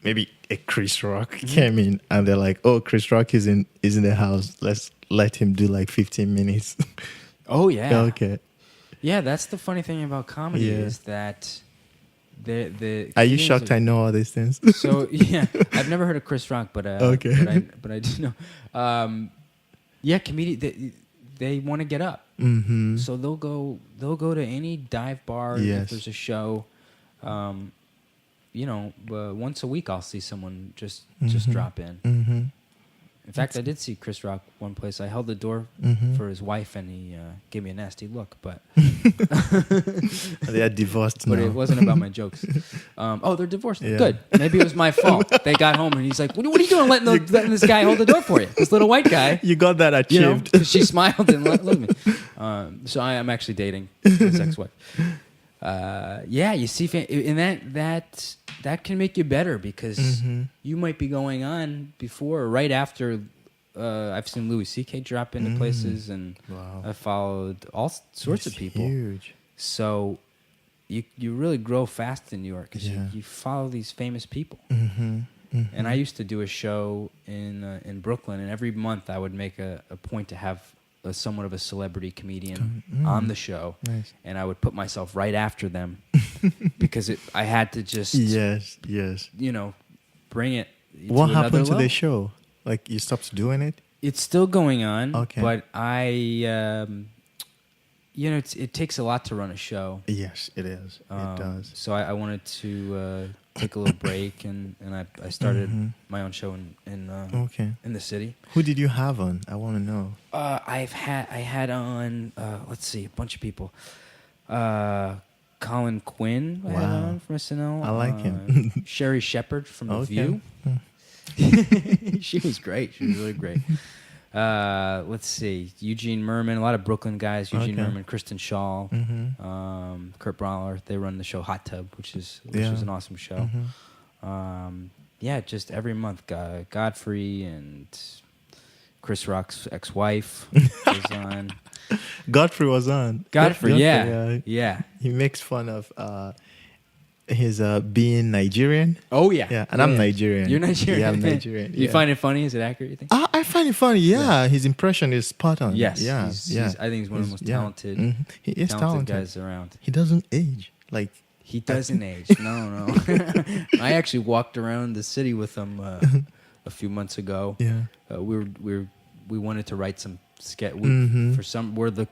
maybe a Chris Rock came in, and they're like, "Oh, Chris Rock is in the house. Let's let him do like 15 minutes." Oh yeah, Okay. yeah. That's the funny thing about comedy Yeah. is that the Are you comedians shocked I know all these things? So yeah, I've never heard of Chris Rock, but Okay. but I do know. Yeah, comedian they want to get up, Mm-hmm. so they'll go to any dive bar Yes. if there's a show. Once a week I'll see someone just drop in. Mm-hmm. In fact, I did see Chris Rock one place. I held the door Mm-hmm. for his wife, and he gave me a nasty look, but They are divorced but now. it wasn't about my jokes. They're divorced. Yeah. Good. Maybe it was my fault. They got home, and he's like, "What are you doing, letting this guy hold the door for you? This little white guy." You got that You know, achieved. 'cause she smiled and looked at me. So I am actually dating his ex-wife. You see, and that can make you better because you might be going on before or right after. I've seen Louis C.K. drop into places, and Wow. I followed all sorts of It's people. Huge. So you really grow fast in New York because Yeah. you follow these famous people. Mm-hmm. Mm-hmm. And I used to do a show in Brooklyn, and every month I would make a point to have somewhat of a celebrity comedian on the show, Nice. and I would put myself right after them because I had to just Yes. bring it. What to happened another to level. the show? Like you stopped doing it? It's still going on, Okay. but it takes a lot to run a show. Yes, it is. It does. So I wanted to take a little break, and I started my own show Okay. in the city. Who did you have on? I want to know. I had on let's see, a bunch of people. Colin Quinn I had Wow. on from SNL. I like him. Sherry Shepherd from The Okay. View. She was great. She was really great. Let's see, Eugene Merman, a lot of Brooklyn guys. Eugene Okay. Merman, Kristen Shaw, Mm-hmm. Kurt Brawler. They run the show Hot Tub, which is Yeah. an awesome show. Just every month, Godfrey and Chris Rock's ex-wife was on. Godfrey was on. Godfrey, Godfrey, yeah. He makes fun of his being Nigerian. Oh yeah, Yeah, and I'm Nigerian. You're Nigerian. Yeah, I'm Nigerian. You yeah. find it funny? Is it accurate? You think? I find it funny. Yeah, his impression is spot on. Yes. Yeah. I think he's one of the most talented, He is talented. guys around. He doesn't age. Like He doesn't age. No. I actually walked around the city with him a few months ago. yeah. We wanted to write some sketch. We're the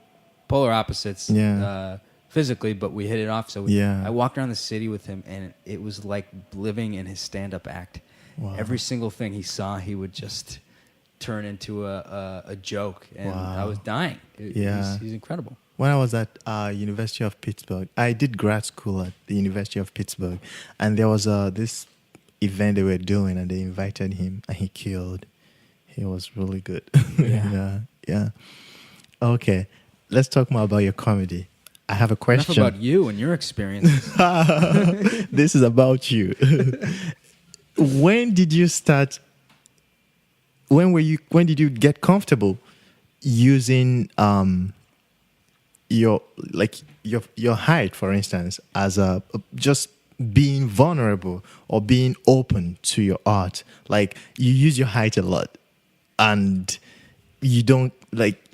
polar opposites. Yeah. Physically, but we hit it off. So Yeah. I walked around the city with him, and it was like living in his stand-up act. Wow. Every single thing he saw, he would just turn into a joke, and Wow. I was dying. Yeah. He's incredible. When I was at University of Pittsburgh, I did grad school at the University of Pittsburgh, and there was this event they were doing, and they invited him, and he killed. He was really good. Yeah. yeah. Okay, let's talk more about your comedy. I have a question. Enough about you and your experiences. This is about you. When did you start? When did you get comfortable using your height, for instance, as a just being vulnerable or being open to your art? Like you use your height a lot, and you don't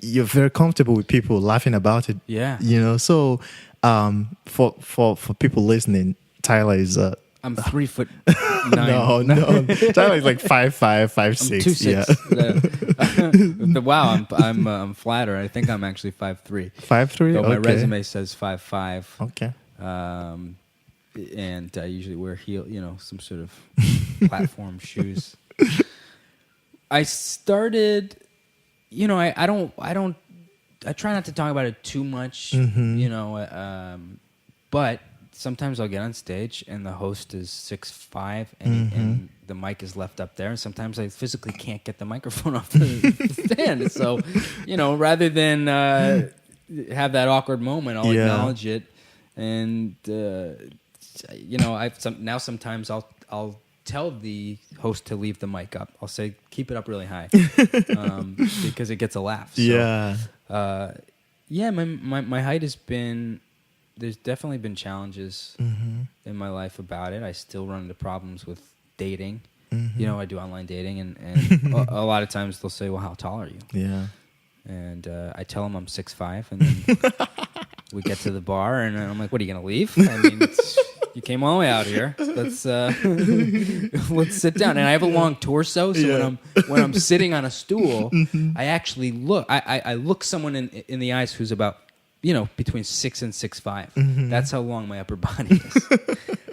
you're very comfortable with people laughing about it. Yeah. So for people listening, Tyler is I'm 3'9". no. Tyler is like 5'5", 5'6". I'm 2'6". Wow, I'm flatter. I think I'm actually 5'3". 5'3". Though my Okay. resume says 5'5". Okay. And I usually wear some sort of platform shoes. I started, I try not to talk about it too much, but sometimes I'll get on stage and the host is 6'5", and the mic is left up there, and sometimes I physically can't get the microphone off the stand. So, rather than have that awkward moment, I'll acknowledge it, and sometimes I'll tell the host to leave the mic up. I'll say keep it up really high because it gets a laugh. So, my height has been. There's definitely been challenges in my life about it. I still run into problems with dating. I do online dating, and a lot of times they'll say, well, how tall are you? Yeah. And I tell them I'm 6'5", and then we get to the bar, and I'm like, what, are you going to leave? I mean, you came all the way out here. Let's sit down. And I have a long torso, so when I'm sitting on a stool, I actually look. I look someone in the eyes who's about between 6 and 6'5". That's how long my upper body is.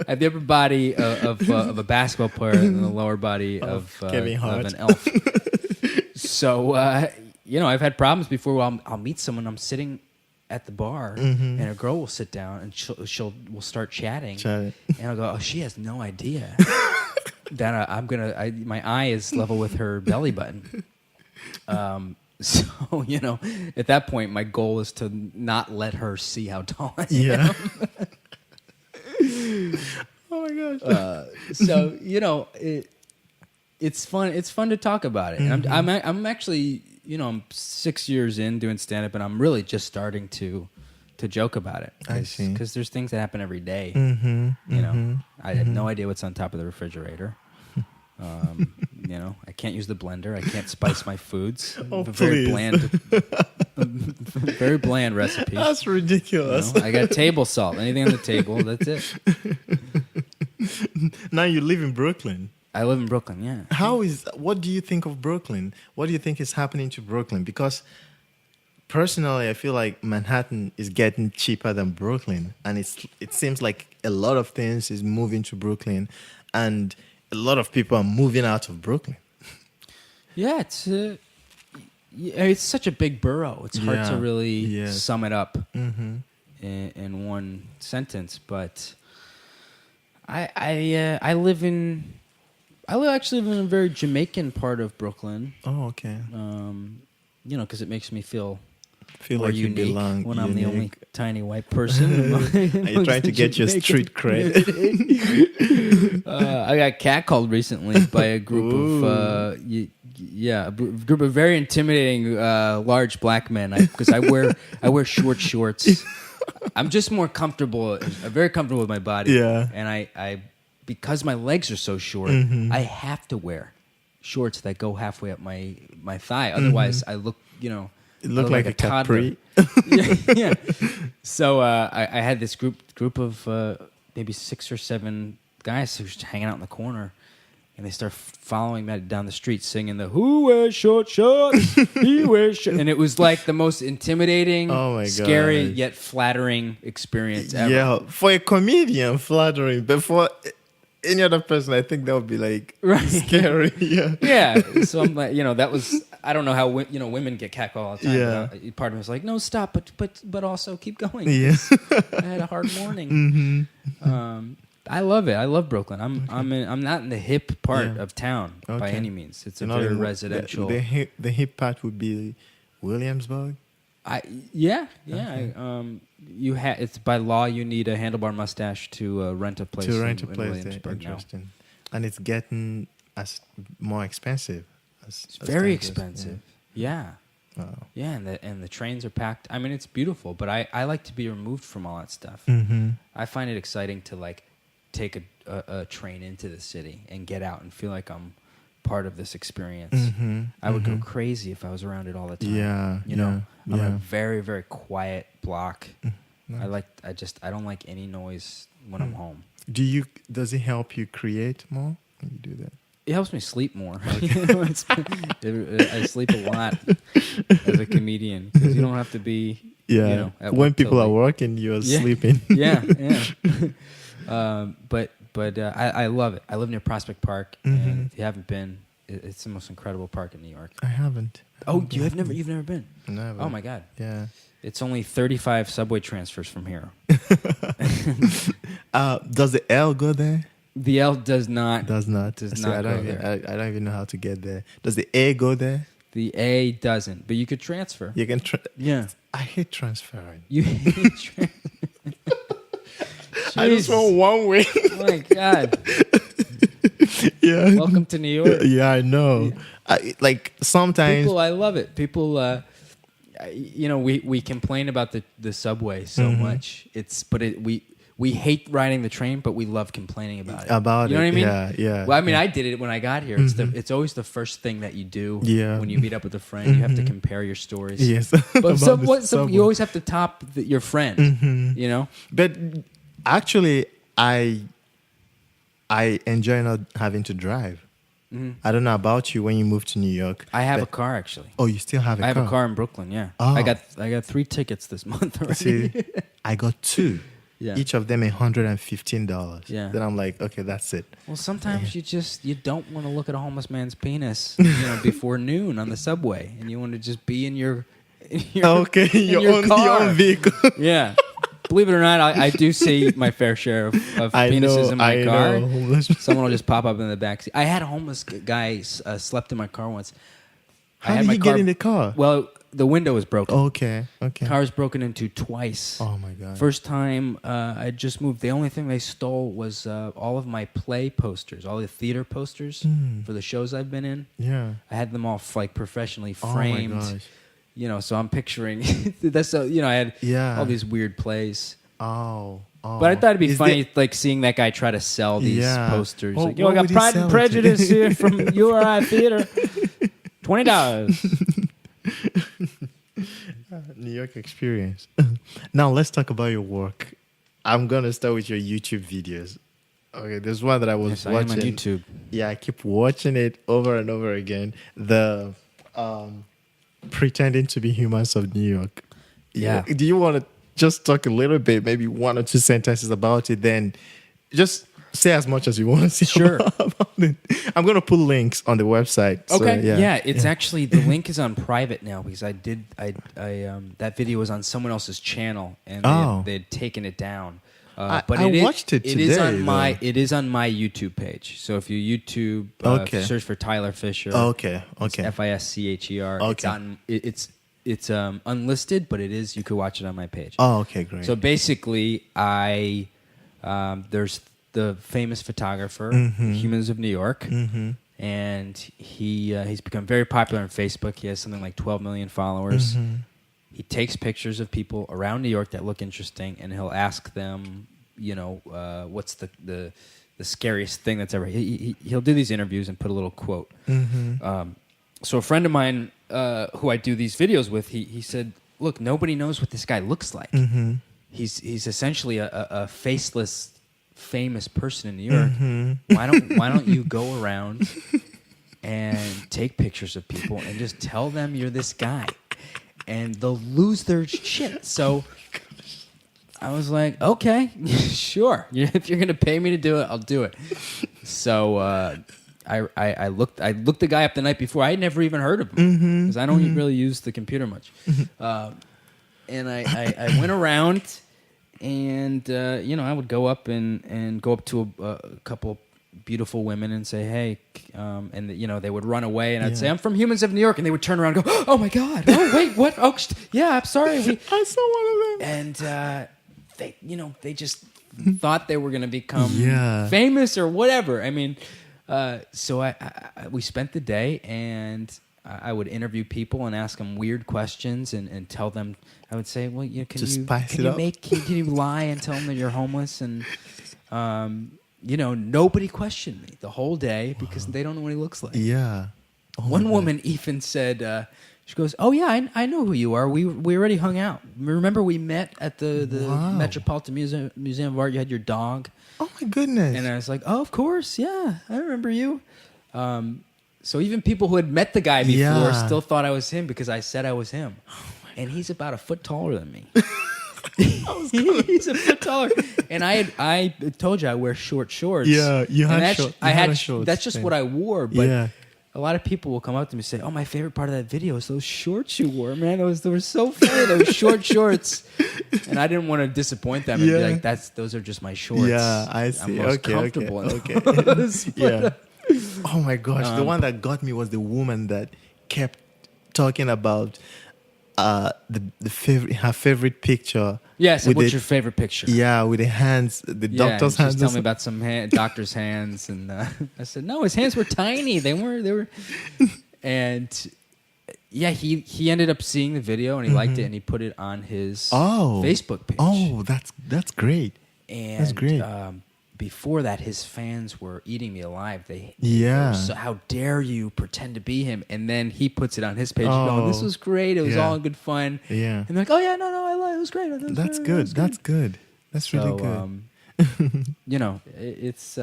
I have the upper body of a basketball player and the lower body of an elf. So I've had problems before where I'll meet someone. I'm sitting at the bar, and a girl will sit down and we'll start chatting, and I'll go, oh, she has no idea that my eye is level with her belly button. So, at that point, my goal is to not let her see how tall I am. Yeah. Oh my gosh. So, it's fun. It's fun to talk about it. And I'm actually, I'm 6 years in doing stand-up, and I'm really just starting to joke about it. I see. Because there's things that happen every day. I have no idea what's on top of the refrigerator. I can't use the blender. I can't spice my foods. Oh, very please. bland, very bland recipes. That's ridiculous. I got table salt. Anything on the table, that's it. Now you live in Brooklyn. I live in Brooklyn, yeah. What do you think of Brooklyn? What do you think is happening to Brooklyn? Because personally, I feel like Manhattan is getting cheaper than Brooklyn. And it seems like a lot of things is moving to Brooklyn. And a lot of people are moving out of Brooklyn. Yeah, it's such a big borough. It's hard to really sum it up in one sentence. But I actually live in a very Jamaican part of Brooklyn. Oh, okay. Because it makes me feel more like you unique belong when I'm the only tiny white person. Are you trying to get your street cred? I got catcalled recently by a group of a group of very intimidating large black men because I wear short shorts. I'm just more comfortable. I'm very comfortable with my body. Yeah. And I because my legs are so short, I have to wear shorts that go halfway up my thigh. Otherwise, I look It looked like a toddler. Capri. yeah. So I had this group of maybe 6 or 7 guys who were just hanging out in the corner, and they start following me down the street singing the "Who wears short shorts? He wears short," and it was like the most intimidating, scary yet flattering experience ever. Yeah, for a comedian, flattering, but for any other person, I think that would be like scary. Yeah. Yeah. So I'm like, that was. I don't know how women get catcalled all the time. Yeah. But part of me was like, no, stop, but also keep going. Yeah. I had a hard morning. I love it. I love Brooklyn. I'm not in the hip part of town by any means. It's a very residential. The hip part would be Williamsburg. It's by law you need a handlebar mustache to rent a place. To rent a in place, Williamsburg interesting. Now. And it's getting more expensive. It's very expensive. Yeah. Wow. Yeah, and the trains are packed. I mean, it's beautiful, but I like to be removed from all that stuff. I find it exciting to like take a train into the city and get out and feel like I'm part of this experience. I would go crazy if I was around it all the time. Yeah. I'm a very, very quiet block. Nice. I don't like any noise when I'm home. Does it help you create more when you do that? It helps me sleep more. I sleep a lot as a comedian because you don't have to be. Yeah. When people are working, you're sleeping. Yeah. But I love it. I live near Prospect Park, and if you haven't been, it's the most incredible park in New York. I haven't. Oh, you've never been? Never. Oh my God. Yeah. It's only 35 subway transfers from here. Does the L go there? The L does not. Does not. Does See, not I go don't there. even, I don't even know how to get there. Does the A go there? The A doesn't, but you could transfer. You can. Yeah. I hate transferring. You. I just want one way. Oh my God. Yeah. Welcome to New York. Yeah, I know. Like sometimes. People, I love it. People, we complain about the subway so much. We hate riding the train, but we love complaining about it. You know what I mean? Yeah. Well, I mean, I did it when I got here. It's always the first thing that you do when you meet up with a friend. You have to compare your stories. Yes. But you always have to top your friend, you know? But actually, I enjoy not having to drive. I don't know about you when you moved to New York. I have a car, actually. Oh, you still have a car? I have a car in Brooklyn, yeah. Oh. I got 3 tickets this month already. See, I got 2. Yeah. Each of them $115. Yeah. Then I'm like, okay, that's it. Well, sometimes you don't want to look at a homeless man's penis, before noon on the subway, and you want to just be in your Okay, your car. your own vehicle. Yeah. Believe it or not, I do see my fair share of penises in my car. Someone will just pop up in the back seat. I had a homeless guy slept in my car once. How did he get in the car? Well, the window was broken. Okay. Car was broken into twice. Oh my God. First time I just moved. The only thing they stole was all of my play posters, all the theater posters for the shows I've been in. Yeah. I had them all like professionally framed. Oh my gosh. So I'm picturing that's I had all these weird plays. Oh. But I thought it'd be funny, like seeing that guy try to sell these posters. Well, like, I got Pride and Prejudice here from URI Theater, $20. New York experience. Now let's talk about your work. I'm gonna start with your YouTube videos. Okay, there's one that I was watching. I am on YouTube. Yeah, I keep watching it over and over again. The pretending to be humans of New York. Yeah. Do you want to just talk a little bit, maybe 1 or 2 sentences about it? Then just say as much as you want to say about it. I'm going to put links on the website. Okay. So, yeah. It's actually, the link is on private now because that video was on someone else's channel and they'd taken it down. But I watched it today. It is on my YouTube page. So if you YouTube search for Tyler Fischer, okay, Fischer. Okay. It's unlisted, but it is. You could watch it on my page. Oh, okay, great. So basically, there's the famous photographer, Humans of New York, and he's become very popular on Facebook. He has something like 12 million followers. He takes pictures of people around New York that look interesting, and he'll ask them, what's the scariest thing that's ever. He'll do these interviews and put a little quote. So a friend of mine who I do these videos with, he said, "Look, nobody knows what this guy looks like. He's essentially a faceless, famous person in New York. Why don't you go around and take pictures of people and just tell them you're this guy?" And they'll lose their shit. So I was like, okay, sure. If you're gonna pay me to do it, I'll do it. So I looked the guy up the night before. I had never even heard of him because I don't really use the computer much. And I went around, and I would go up and go up to a couple beautiful women and say, "Hey," and they would run away, and I'd say, "I'm from Humans of New York," and they would turn around and go, "Oh my God! Oh wait, what? Oh yeah, I'm sorry." I saw one of them, and they just thought they were going to become famous or whatever. I mean, so we spent the day, and I would interview people and ask them weird questions and tell them. I would say, "Well, can you lie and tell them that you're homeless?" And nobody questioned me the whole day because they don't know what he looks like. Yeah. One woman even said, she goes, "Oh yeah, I know who you are. We already hung out. Remember we met at the Metropolitan Museum of Art. You had your dog." Oh my goodness. And I was like, "Oh, of course, yeah, I remember you." So even people who had met the guy before still thought I was him because I said I was him. And he's about a foot taller than me. He's a foot taller, and I told you I wear short shorts. Yeah, you had shorts. That's just what I wore. But a lot of people will come up to me and say, "Oh, my favorite part of that video is those shorts you wore, man. They were so funny. Those short shorts." And I didn't want to disappoint them and be like, "Those are just my shorts. Yeah, I see. I'm most comfortable in Okay. those." Yeah. Oh my gosh, the one that got me was the woman that kept talking about her favorite picture. Yes, with what's the- your favorite picture? Yeah, with the hands, the doctor's and hands. she's telling me about some doctor's hands, and I said, "No, his hands were tiny. They were." And yeah, he ended up seeing the video and he liked it and he put it on his Facebook page. Oh, that's great. And That's great. Before that, his fans were eating me alive. They Yeah. were so, how dare you pretend to be him? And then he puts it on his page, Oh. going, "This was great. It was Yeah. all good fun." Yeah. And they're like, "Oh yeah, no, I like it. It was great. It was That's great. good. It was That's good. That's really good. you know, it's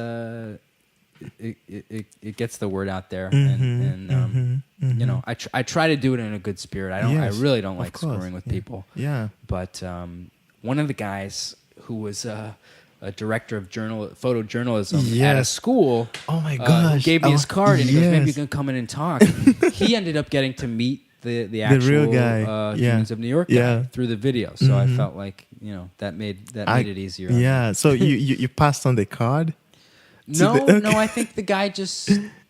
it gets the word out there, and you know, I try to do it in a good spirit. I Yes, really don't of like course. screwing with Yeah. people. Yeah. But one of the guys who was a director of photojournalism at a Yes. school, Oh my who gosh. gave me his card and he goes, "Maybe you yes. can come in and talk." He ended up getting to meet the actual real guy. Yeah. Humans of New York guy Yeah. through the video. So I felt like, you know, that made it easier. Yeah. So you passed on the card? No, the- no, I think the guy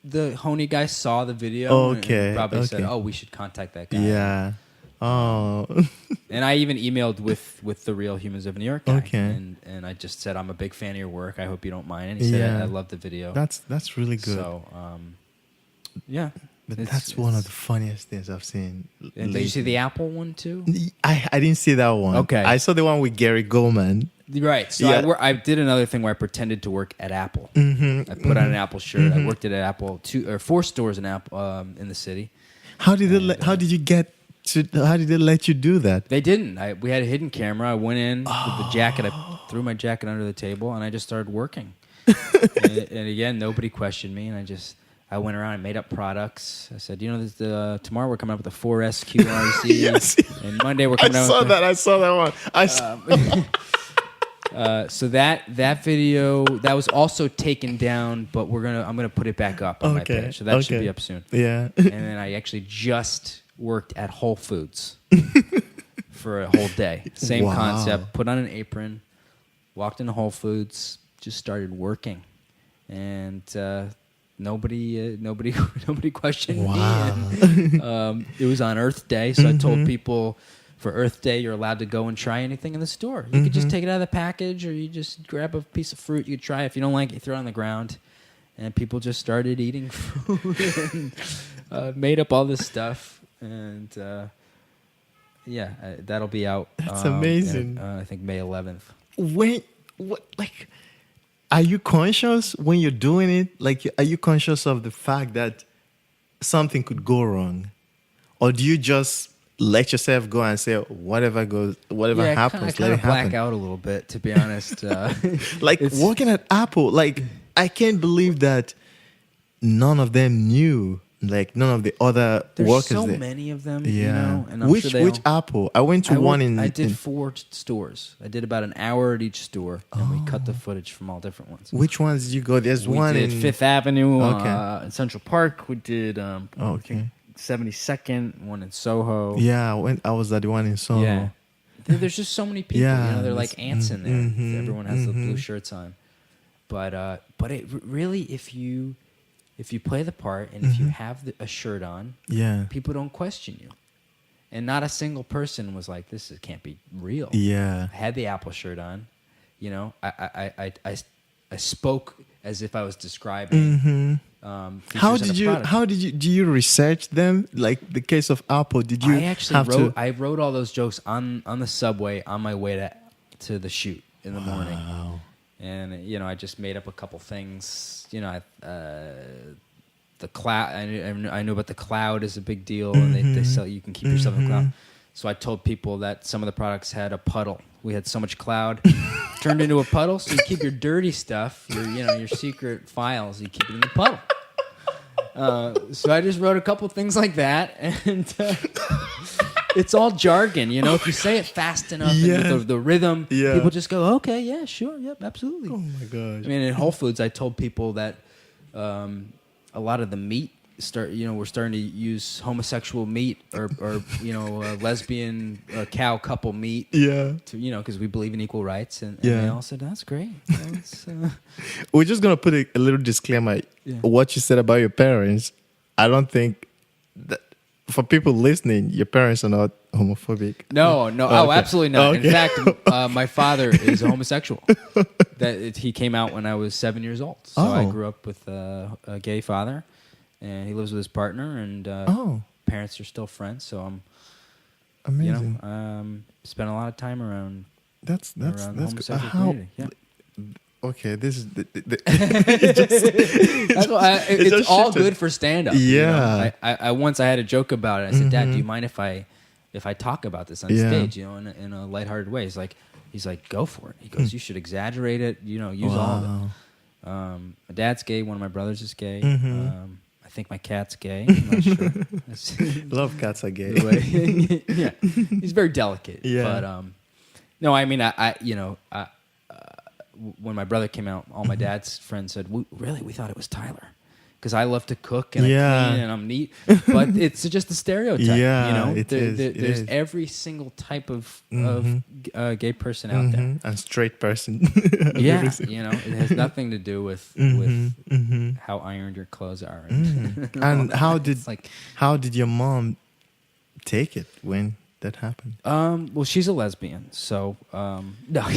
the Honey guy saw the video Okay, and probably said, okay. "Oh, we should contact that guy." Yeah. Oh. And I even emailed with the real Humans of New York guy. Okay. And I just said, "I'm a big fan of your work. I hope you don't mind." And he said, Yeah. I love the video. That's really good. So, yeah. But It's- that's one of it's- the funniest things I've seen. And did you see the Apple one too? I didn't see that one. Okay. I saw the one with Gary Goldman. Right. So Yeah. I did another thing where I pretended to work at Apple. Mm-hmm. I put on an Apple shirt. I worked at Apple 4 stores in Apple in the city. How did how did they let you do that? They didn't. We had a hidden camera. I went in with the jacket. I threw my jacket under the table and I just started working. and again, nobody questioned me. And I went around and made up products. I said, tomorrow we're coming up with the 4S QRC. Yes. And Monday we're coming out with I saw that one. so that video that was also taken down, but I'm gonna put it back up on my page. So that should be up soon. Yeah. And then I actually just worked at Whole Foods for a whole day. Same Wow. concept. Put on an apron, walked into Whole Foods, just started working, and nobody questioned Wow. me. And, it was on Earth Day, so I told people, for Earth Day, you're allowed to go and try anything in the store. You could just take it out of the package, or you just grab a piece of fruit. You could try it. If you don't like it, you throw it on the ground. And people just started eating food and made up all this stuff. And that'll be out. That's amazing. I think May 11th. Are you conscious when you're doing it? Like, are you conscious of the fact that something could go wrong? Or do you just let yourself go and say, whatever happens, let it black happen? out a little bit, to be honest. Like, working at Apple, like, I can't believe that none of them knew. Like, none of the other There's workers so there. many of them, Yeah. and I'm Which sure they all- Apple? I went to one in... I did in- 4 stores. I did about an hour at each store, and we cut the footage from all different ones. Which ones did you go? There's We one did in... Fifth Avenue Okay. in Central Park. We did I think 72nd, one in Soho. Yeah, I was at the one in Soho. Yeah. There's just so many people. Yeah, They're like ants in there. mhm, Everyone has the blue mhm. shirts on. But it really, if you play the part and if you have a shirt on, Yeah. people don't question you. And not a single person was like, can't be real. Yeah. I had the Apple shirt on. You know, I spoke as if I was describing. How did you do you research them? Like the case of Apple, did you I actually have I wrote all those jokes on the subway on my way to the shoot in the morning. Wow. And I just made up a couple things. The cloud. I knew about the cloud is a big deal, and they sell. You can keep yourself in the cloud. So I told people that some of the products had a puddle. We had so much cloud turned into a puddle. So you keep your dirty stuff, your secret files. You keep it in the puddle. So I just wrote a couple things like that, and it's all jargon. If you say it fast enough, and with the rhythm, people just go, "Okay, yeah, sure, yep, absolutely." Oh my gosh. I mean, in Whole Foods, I told people that a lot of the meat we're starting to use homosexual meat or lesbian cow couple meat. Yeah. To because we believe in equal rights, and they all said that's great. We're just gonna put a little disclaimer. Yeah. What you said about your parents, I don't think that for people listening, your parents are not homophobic. No, Okay. absolutely not. Okay. In fact, my father is a homosexual. He came out when I was 7 years old. So I grew up with a gay father, and he lives with his partner, and parents are still friends. So I'm Amazing. spent a lot of time around That's the good. homosexual community. Yeah. Okay, this is It's all good for stand-up. Yeah. I once had a joke about it. I said, Dad, do you mind if I talk about this on stage, in a lighthearted way? He's like, go for it. He goes, you should exaggerate it, use all of it. My dad's gay. One of my brothers is gay. I think my cat's gay. I'm not sure. Love cats are gay. Yeah, he's very delicate. Yeah. But no, I mean, when my brother came out, all my dad's friends said, we thought it was Tyler. Because I love to cook and I clean and I'm neat. But it's just a stereotype. Yeah, There's every single type of gay person out there. And straight person. Yeah, it has nothing to do with how ironed your clothes are. And how did your mom take it when that happened? Well, she's a lesbian, so no.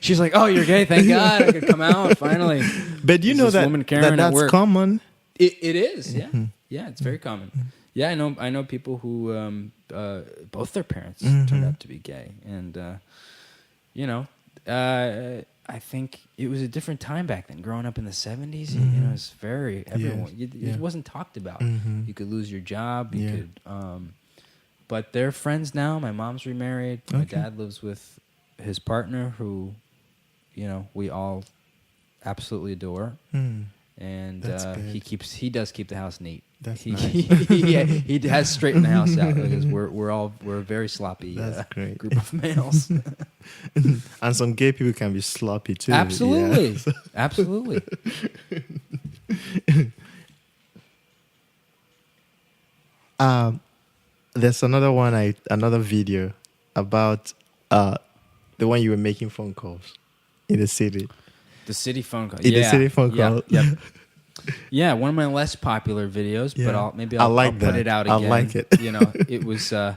She's like, "Oh, you're gay? Thank God I could come out finally." But you know that's common. It is, yeah, yeah, it's very common. Yeah, I know people who both their parents turned out to be gay, and I think it was a different time back then. Growing up in the 70s, it was very everyone. It wasn't talked about. You could lose your job. You could, but they're friends now. My mom's remarried. My dad lives with his partner, who, we all absolutely adore. And he does keep the house neat. That's he, nice. he has straightened the house out because we're a very sloppy great. group of males. And some gay people can be sloppy too. Absolutely, Yeah. absolutely. There's another video about the one you were making phone calls in the city. The city phone call. The city phone call. Yeah. Yeah, one of my less popular videos, but I'll put it out again. I like it. It was. I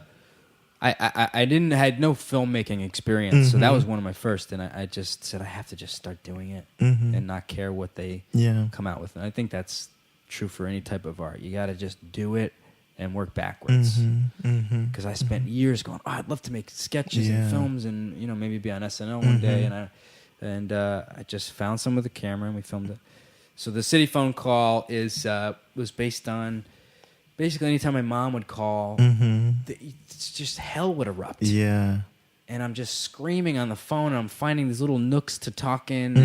had no filmmaking experience, so that was one of my first, and I just said I have to just start doing it and not care what they come out with. And I think that's true for any type of art. You got to just do it and work backwards. Because I spent years going, I'd love to make sketches and films, and maybe be on SNL one day, and I just found someone with a camera and we filmed it. So the city phone call was based on basically anytime my mom would call, it's just hell would erupt. Yeah. And I'm just screaming on the phone, and I'm finding these little nooks to talk in.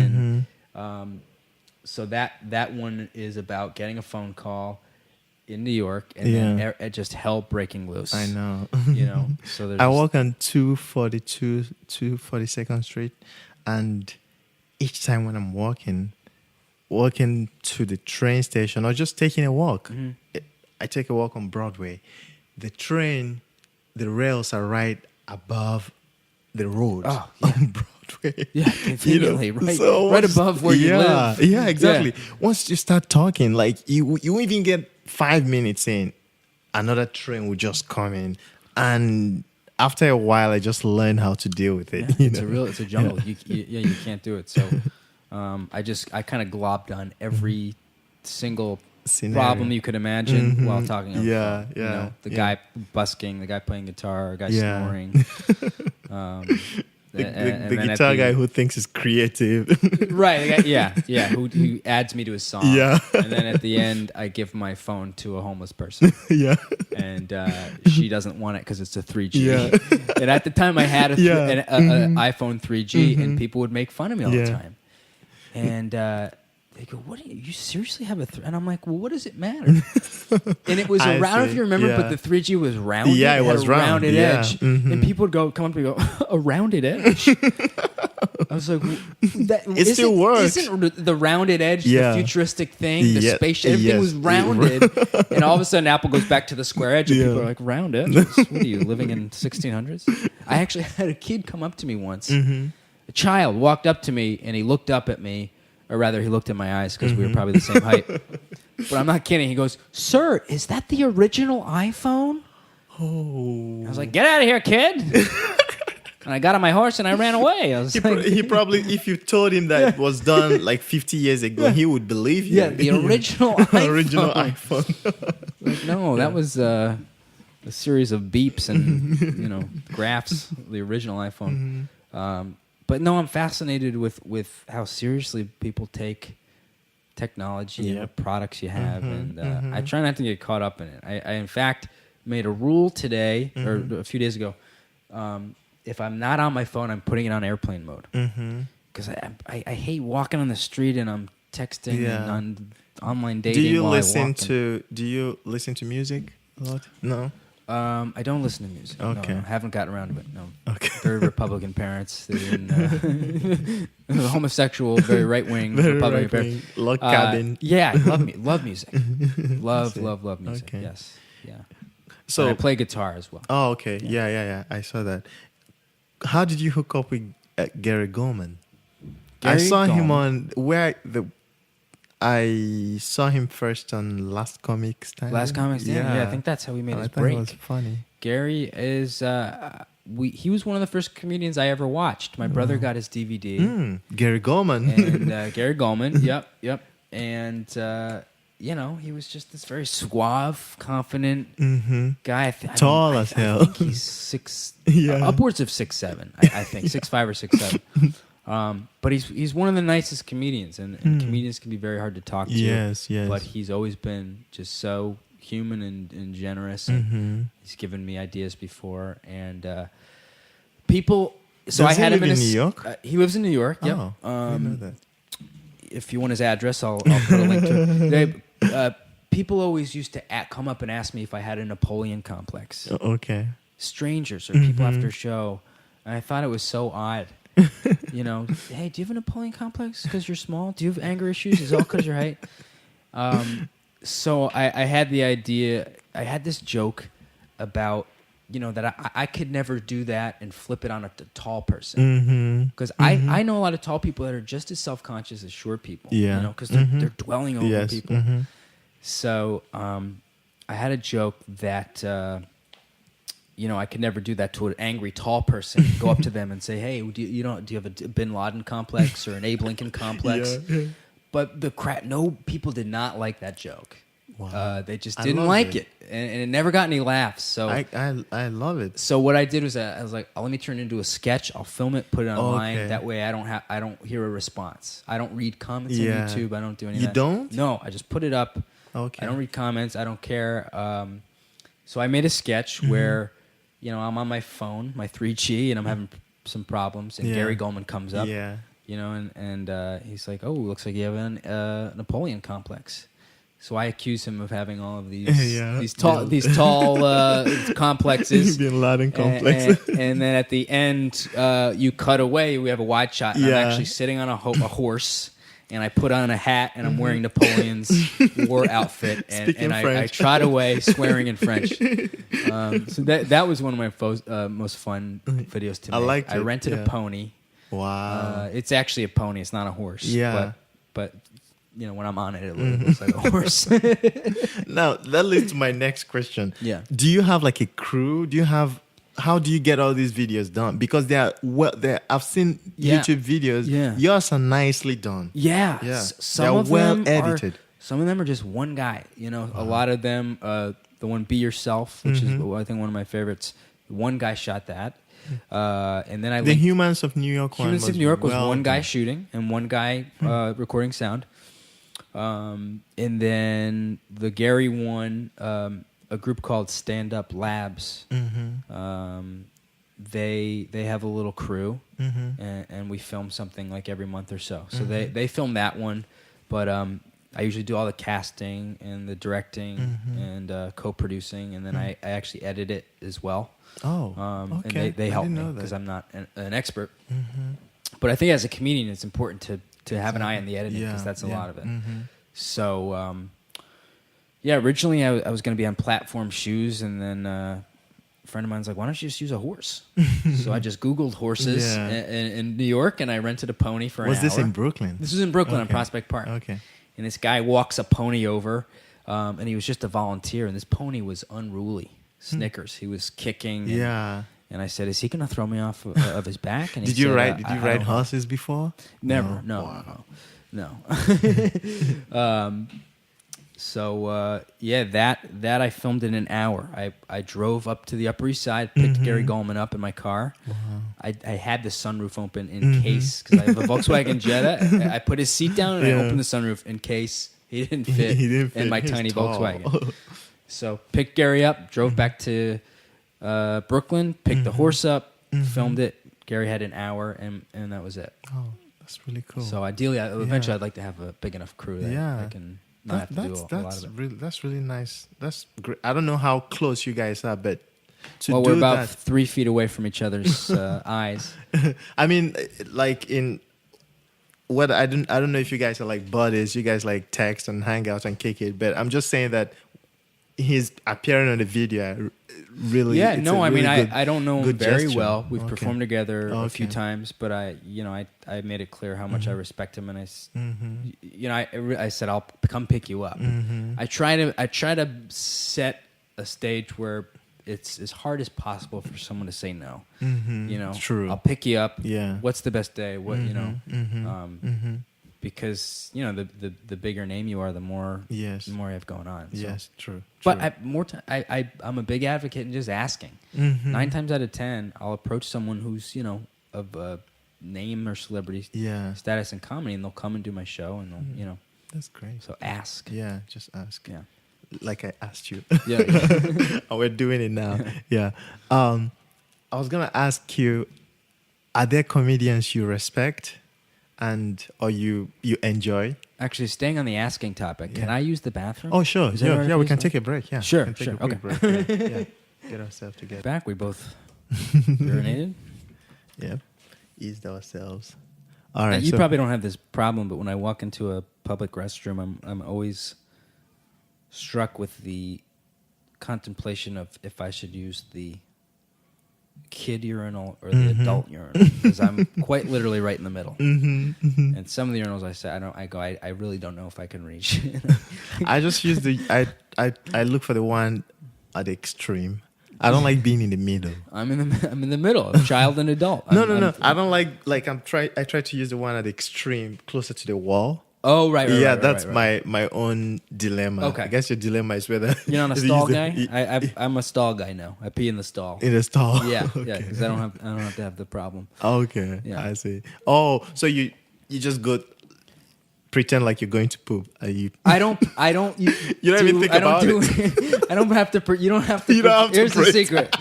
And so that one is about getting a phone call in New York, and then just hell breaking loose. I know. So I walk on 242 Street, and each time when I'm walking to the train station or just taking a walk, I take a walk on Broadway. The rails are right above the road on Broadway. Yeah, conveniently, right, so right above where you live. Yeah, exactly. Yeah. Once you start talking, like you even get 5 minutes in, another train will just come in, and after a while, I just learned how to deal with it. It's a jungle. You can't do it. So I kind of globbed on every single scenario, problem you could imagine while talking on the phone. The guy busking, the guy playing guitar, the guy snoring. The guitar guy who thinks is creative. Right, who adds me to his song. Yeah. And then at the end, I give my phone to a homeless person. Yeah. And she doesn't want it because it's a 3G. Yeah. And at the time, I had an iPhone 3G, and people would make fun of me all the time. And they go, "What? You seriously have a?" And I'm like, "Well, what does it matter?" And it was I don't know if you remember, but the 3G was rounded. Yeah, it was had a rounded edge, Mm-hmm. and people would come up to me and go, "A rounded edge." I was like, It still works. Isn't the rounded edge Yeah. the futuristic thing? The Yeah, spaceship, everything yes. was rounded. And all of a sudden, Apple goes back to the square edge, and Yeah. people are like, round edges? What are you, living in 1600s? I actually had a kid come up to me once. A child walked up to me, and he looked up at me, or rather, he looked in my eyes because we were probably the same height. But I'm not kidding. He goes, "Sir, is that the original iPhone?" Oh. I was like, "Get out of here, kid!" And I got on my horse and I ran away. I was like, He probably, if you told him that it was done like 50 years ago, he would believe you. "Yeah, the original iPhone." Original iPhone. Like, no, that was a series of beeps and graphs. The original iPhone. But no, I'm fascinated with how seriously people take technology and the products you have, and I try not to get caught up in it. I in fact made a rule today or a few days ago. If I'm not on my phone, I'm putting it on airplane mode because I hate walking on the street and I'm texting and on online dating. Do you while listen to music a lot? No. I don't listen to music. Okay. No, I haven't gotten around to it. No. Okay. Very Republican parents. They didn't, homosexual, very right-wing Republican parents. Log cabin. Yeah, I love music. Love music. Okay. Yes. Yeah. So And I play guitar as well. Oh, okay. Yeah. I saw that. How did you hook up with Gary Goldman? I saw him on I saw him first on Last Comics Time. Last Comics Time? Yeah, I think that's how he made his thought break. it was funny. Gary is... he was one of the first comedians I ever watched. My brother got his DVD. Gary Goldman. And Gary Goldman. Yep. And, he was just this very suave, confident guy. Tall as hell. I think he's upwards of 6'7", I think. 6'5" or 6'7". But he's one of the nicest comedians, and comedians can be very hard to talk to. Yes. But he's always been just so human and generous. And he's given me ideas before, and people. So Does I had he him live in in New York? He lives in New York. Yep. Oh, I didn't know that. If you want his address, I'll put a link to it. People always used to come up and ask me if I had a Napoleon complex. Okay. Strangers or people after a show, and I thought it was so odd. Hey, do you have a Napoleon complex because you're small? Do you have anger issues? Is it all because your height? So I had the idea. I had this joke about that I could never do that and flip it on a tall person because I know a lot of tall people that are just as self-conscious as short people. Yeah. Because they're dwelling over people. So I had a joke that I could never do that to an angry tall person. Go up to them and say, "Hey, do you have a Bin Laden complex or an Abe Lincoln complex?" Yeah. But people did not like that joke. Wow. They just didn't like it. And it never got any laughs. So I love it. So what I did was I was like, let me turn it into a sketch. I'll film it, put it online. Okay. That way I don't hear a response. I don't read comments on YouTube. I don't do any of that. You don't? No, I just put it up. Okay. I don't read comments. I don't care. So I made a sketch where, I'm on my phone, my 3G, and I'm having some problems. And Gary Goldman comes up. Yeah. And he's like, "Oh, looks like you have a Napoleon complex." So I accuse him of having all of these tall complexes. Bin Laden complex. And then at the end, you cut away. We have a wide shot. And I'm actually sitting on a horse, and I put on a hat, and I'm wearing Napoleon's war outfit, and I trot away swearing in French. So that was one of my most fun videos to make. I liked it. I rented a pony. Wow. It's actually a pony. It's not a horse. Yeah. But when I'm on it looks like a horse. Now, that leads to my next question. Yeah. Do you have like a crew? How do you get all these videos done? Because I've seen YouTube videos. Yeah. Yours are nicely done. Yeah. Some of them edited. Some of them are just one guy. A lot of them, the one Be Yourself, which is I think one of my favorites. One guy shot that. And then the Humans of New York Humans of New York was one guy shooting and one guy recording sound. And then the Gary one, a group called Stand Up Labs. They have a little crew, and we film something like every month or so. So they film that one, but I usually do all the casting and the directing and co-producing, and then I actually edit it as well. Oh, okay. And they help me because I'm not an expert. But I think as a comedian, it's important to have an eye on the editing because that's a yeah. lot of it. Mm-hmm. So, originally I was going to be on platform shoes, and then a friend of mine's like, why don't you just use a horse? So I just Googled horses in New York, and I rented a pony for an hour. Was this in Brooklyn? This was in Brooklyn on Prospect Park. Okay. And this guy walks a pony over, and he was just a volunteer, and this pony was unruly. Snickers. He was kicking. And I said, is he going to throw me off of his back? And he Did you said, ride horses before? Never. No. Wow. No. So that I filmed in an hour. I drove up to the Upper East Side, picked Gary Goldman up in my car. Wow. I had the sunroof open in case, because I have a Volkswagen Jetta. I put his seat down and I opened the sunroof in case he didn't fit in my tiny Volkswagen. So picked Gary up, drove back to Brooklyn, picked the horse up, filmed it. Gary had an hour, and that was it. Oh, that's really cool. So ideally, eventually, I'd like to have a big enough crew that I can not have to do a lot of it. That's really nice. That's great. I don't know how close you guys are, but we're about 3 feet away from each other's eyes. I mean, like in what I don't know if you guys are like buddies. You guys like text and hang out and kick it, but I'm just saying that he's appearing on the video. Really, I don't know him very gesture. well. We've performed together a few Okay. times, but I made it clear how much I respect him, and I said I'll come pick you up. I try to set a stage where it's as hard as possible for someone to say no. True. I'll pick you up. Yeah. What's the best day? What because the bigger name you are, the more Yes. the more you have going on. So. Yes, true. But I'm a big advocate in just asking. 9 times out of 10, I'll approach someone who's of a name or celebrity status in comedy, and they'll come and do my show, and they'll That's great. So ask. Yeah, just ask. Yeah. Like I asked you. Yeah. And we're doing it now. Yeah. I was gonna ask you, are there comedians you respect or you enjoy? Actually, staying on the asking topic, can I use the bathroom? Oh, sure. Is that all right Yeah, if we I can use take a break. Yeah. Sure, We can take sure. a quick break. Yeah. Get ourselves together. Back, we both urinated. Yeah. Eased ourselves. All right. You probably don't have this problem, but when I walk into a public restroom, I'm always struck with the contemplation of if I should use the kid urinal or the adult urinal, because I'm quite literally right in the middle. And some of the urinals I really don't know if I can reach. I just use I look for the one at the extreme. I don't like being in the middle. I'm in the middle of child and adult. No. I don't like I try to use the one at the extreme, closer to the wall. Oh, right. Yeah, right, that's right. my own dilemma. Okay. I guess your dilemma is whether You're not a stall guy. I'm a stall guy now. I pee in the stall. In the stall. Yeah, Okay. yeah, because I don't have to have the problem. Okay, Yeah. I see. Oh, so you just go pretend like you're going to poop. You don't even think about it. I don't have to. You don't have to. You don't have to Here's the pretend. secret.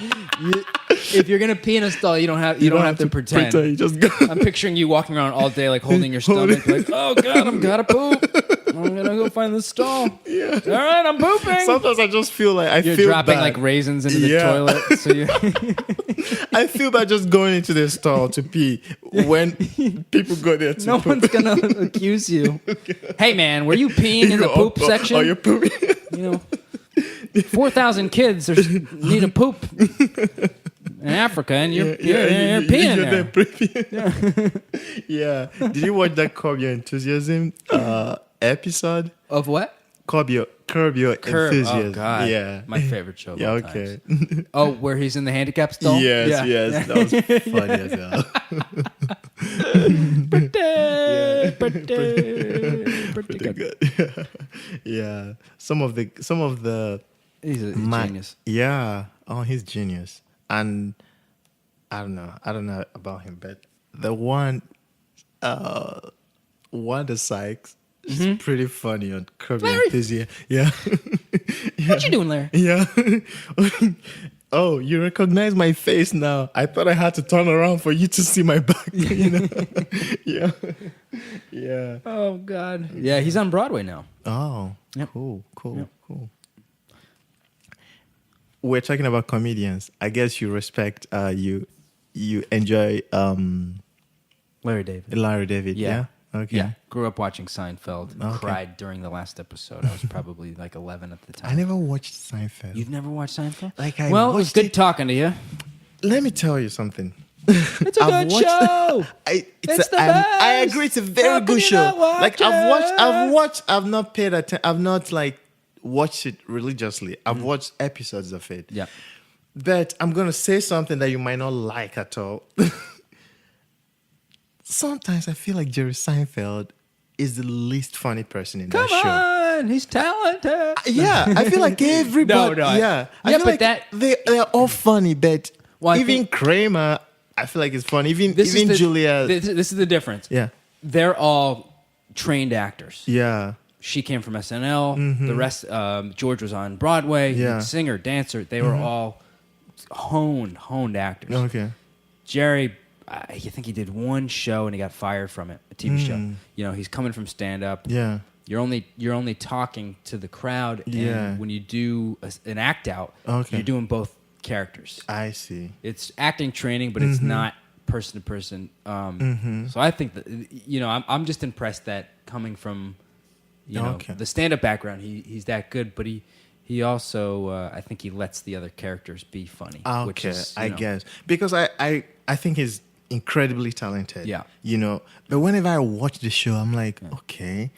If you're gonna pee in a stall, you don't have to pretend. You just go. I'm picturing you walking around all day, like holding your stomach, like, oh god, I'm gotta poop. I'm gonna go find the stall. Yeah. All right, I'm pooping. Sometimes I just feel like You're feel dropping bad. like raisins into the toilet. So you. I feel bad just going into the stall to pee when people go there to No poop. one's gonna accuse you. Hey man, were you peeing in the poop section? Oh, you're pooping. 4,000 kids need a poop in Africa, and you're peeing there. Yeah. Did you watch that Curb Your Enthusiasm episode? Of what? Curb Your Enthusiasm. Oh God. Yeah. My favorite show. Of Yeah. all Okay. times. Oh, where he's in the handicap stall. Yes. That was funny as hell. Pretty good. Yeah. Some of the He's a genius. Yeah. Oh, he's genius. And I don't know about him, but the one Wanda Sykes is pretty funny on Curb Your Enthusiasm. Yeah. What you doing there? Yeah. Oh, you recognize my face now. I thought I had to turn around for you to see my back. Yeah. Yeah. Oh God. Yeah, he's on Broadway now. Oh, Yep. cool. Yep. We're talking about comedians. I guess you respect, you enjoy What Larry David. Larry David. Yeah. Okay. Yeah. Grew up watching Seinfeld. Okay. Cried during the last episode. I was probably like 11 at the time. I never watched Seinfeld. You've never watched Seinfeld? Like Well, it was watched good talking to you. Let me tell you something. It's a good show. It's the best. I agree. It's a very How can good you show. not watch Like it? I've not paid attention. I've not like watched it religiously. I've watched episodes of it. Yeah. But I'm gonna say something that you might not like at all. Sometimes I feel like Jerry Seinfeld is the least funny person in that show. Come on, he's talented. Yeah, I feel like everybody. No, yeah, I yeah, feel but like that- they're all funny, but Well, I even think- Kramer, I feel like it's funny. Even This is the- Julia. This is the difference. Yeah, They're all trained actors. yeah, She came from SNL. The rest, George was on Broadway. Yeah. Singer, dancer. They were all honed actors. okay, Jerry, I think he did one show and he got fired from it, a TV show. You know, he's coming from stand up. yeah, You're only talking to the crowd. And Yeah. when you do an act out, Okay. you're doing both characters. I see. It's acting training, but it's not person to person. So I think that I'm just impressed that coming from Okay. the stand up background, he's that good. But he also I think he lets the other characters be funny. Which Okay, is, I guess because I think he's incredibly talented. Yeah. But whenever I watch the show, I'm like, okay,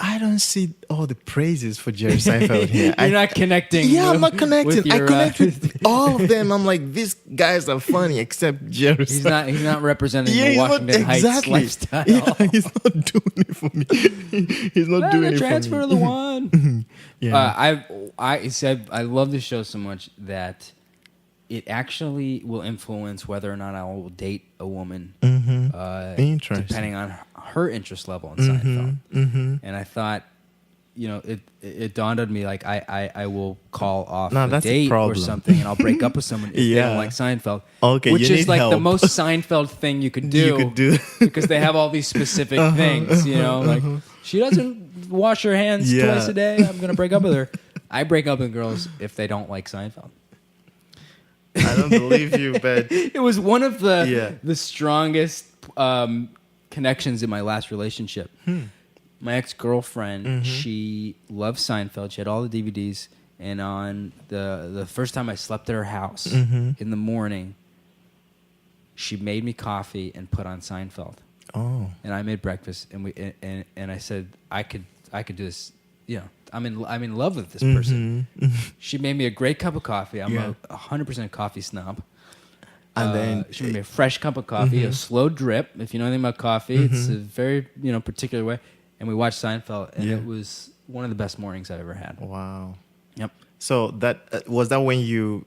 I don't see all the praises for Jerry Seinfeld here. You're not connecting. Yeah, I'm not with connecting. your, I connect with all of them. I'm like, these guys are funny, except Jerry. He's not representing Yeah, the he's not Washington Heights exactly. lifestyle. Yeah, he's not doing it for me. He's not doing the it transfer for of me. the one. Yeah. I said I love this show so much that it actually will influence whether or not I will date a woman. Interesting. Depending on her interest level in Seinfeld. And I thought, it dawned on me like I will call off No, a that's a date or problem. something, and I'll break up with someone if they Yeah. don't like Seinfeld. Okay, which you is need like the help. most Seinfeld thing you could do. You could do. because they have all these specific things. Like she doesn't wash her hands Yeah. twice a day. I'm gonna break up with her. I break up with girls if they don't like Seinfeld. I don't believe you, but It was one of Yeah. the strongest connections in my last relationship. My ex-girlfriend, she loved Seinfeld. She had all the DVDs. And on the first time I slept at her house in the morning, she made me coffee and put on Seinfeld. oh, And I made breakfast, and I said I could do this. I'm in love with this person. She made me a great cup of coffee. I'm Yeah. a 100% coffee snob. And then She made me a fresh cup of coffee, a slow drip. If you know anything about coffee, it's a very particular way. And we watched Seinfeld, and Yeah. it was one of the best mornings I've ever had. wow. Yep. So that was that when you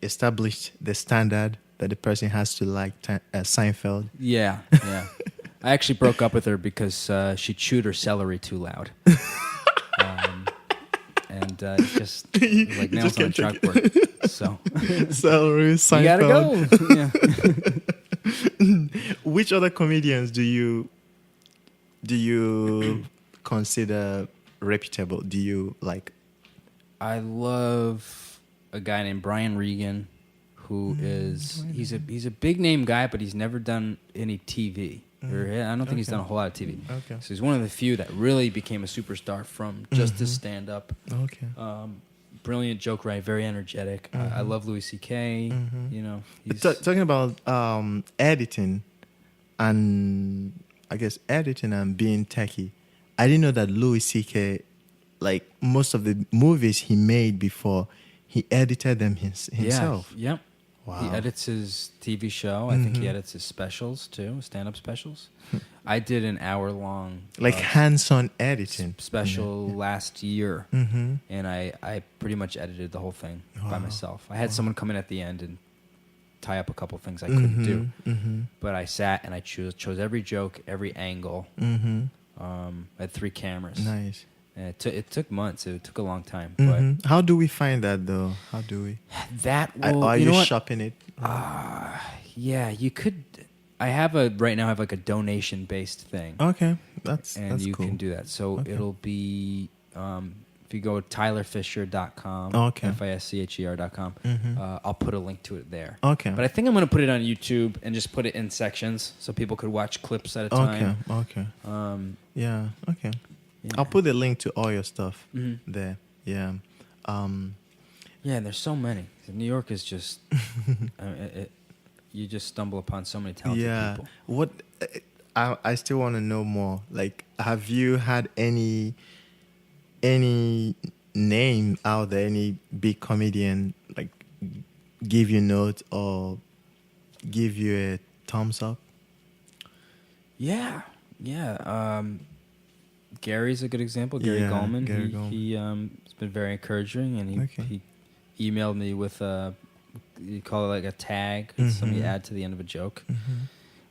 established the standard that the person has to like Seinfeld. Yeah. I actually broke up with her because she chewed her celery too loud. And it just it was like nails on a kept taking- chalkboard. So Celery, Seinfeld. you gotta go. Yeah. Which other comedians do you consider reputable? Do you like? I love a guy named Brian Regan, who is he's a big name guy, but he's never done any TV. Or, I don't think he's done a whole lot of TV. Okay. So he's one of the few that really became a superstar from just his stand up. Okay. Brilliant joke writer, very energetic. I love Louis C.K. He's Talking about editing and I guess editing and being techie, I didn't know that Louis C.K. like most of the movies he made before, he edited them himself. Yeah, yep. Wow. He edits his TV show. I think he edits his specials too, stand-up specials. I did an hour-long Like hands-on editing. special last year, and I pretty much edited the whole thing by myself. I had someone come in at the end and tie up a couple things I couldn't do, but I sat and I chose every joke, every angle. I had 3 cameras. Nice. And it took months. It took a long time, but How do we find that though? How do we? that will. Are you you know what? shopping it? Yeah, you could. I have right now like a donation based thing, Okay, that's and you cool. can do that. So Okay. it'll be if you go to tylerfischer.com, Okay. FISCHER.com, I'll put a link to it there. Okay. But I think I'm going to put it on YouTube and just put it in sections so people could watch clips at a time. Okay. Yeah. Okay. Yeah. I'll put the link to all your stuff Mhm. there. Yeah. Yeah, and there's so many. New York is just, you just stumble upon so many talented people. What I still want to know more. Like, have you had any name out there, any big comedian like give you notes or give you a thumbs up? Yeah. Gary's a good example. Gary Goldman. Gary Goldman. He's been very encouraging, and he emailed me with you call it like a tag, something you add to the end of a joke.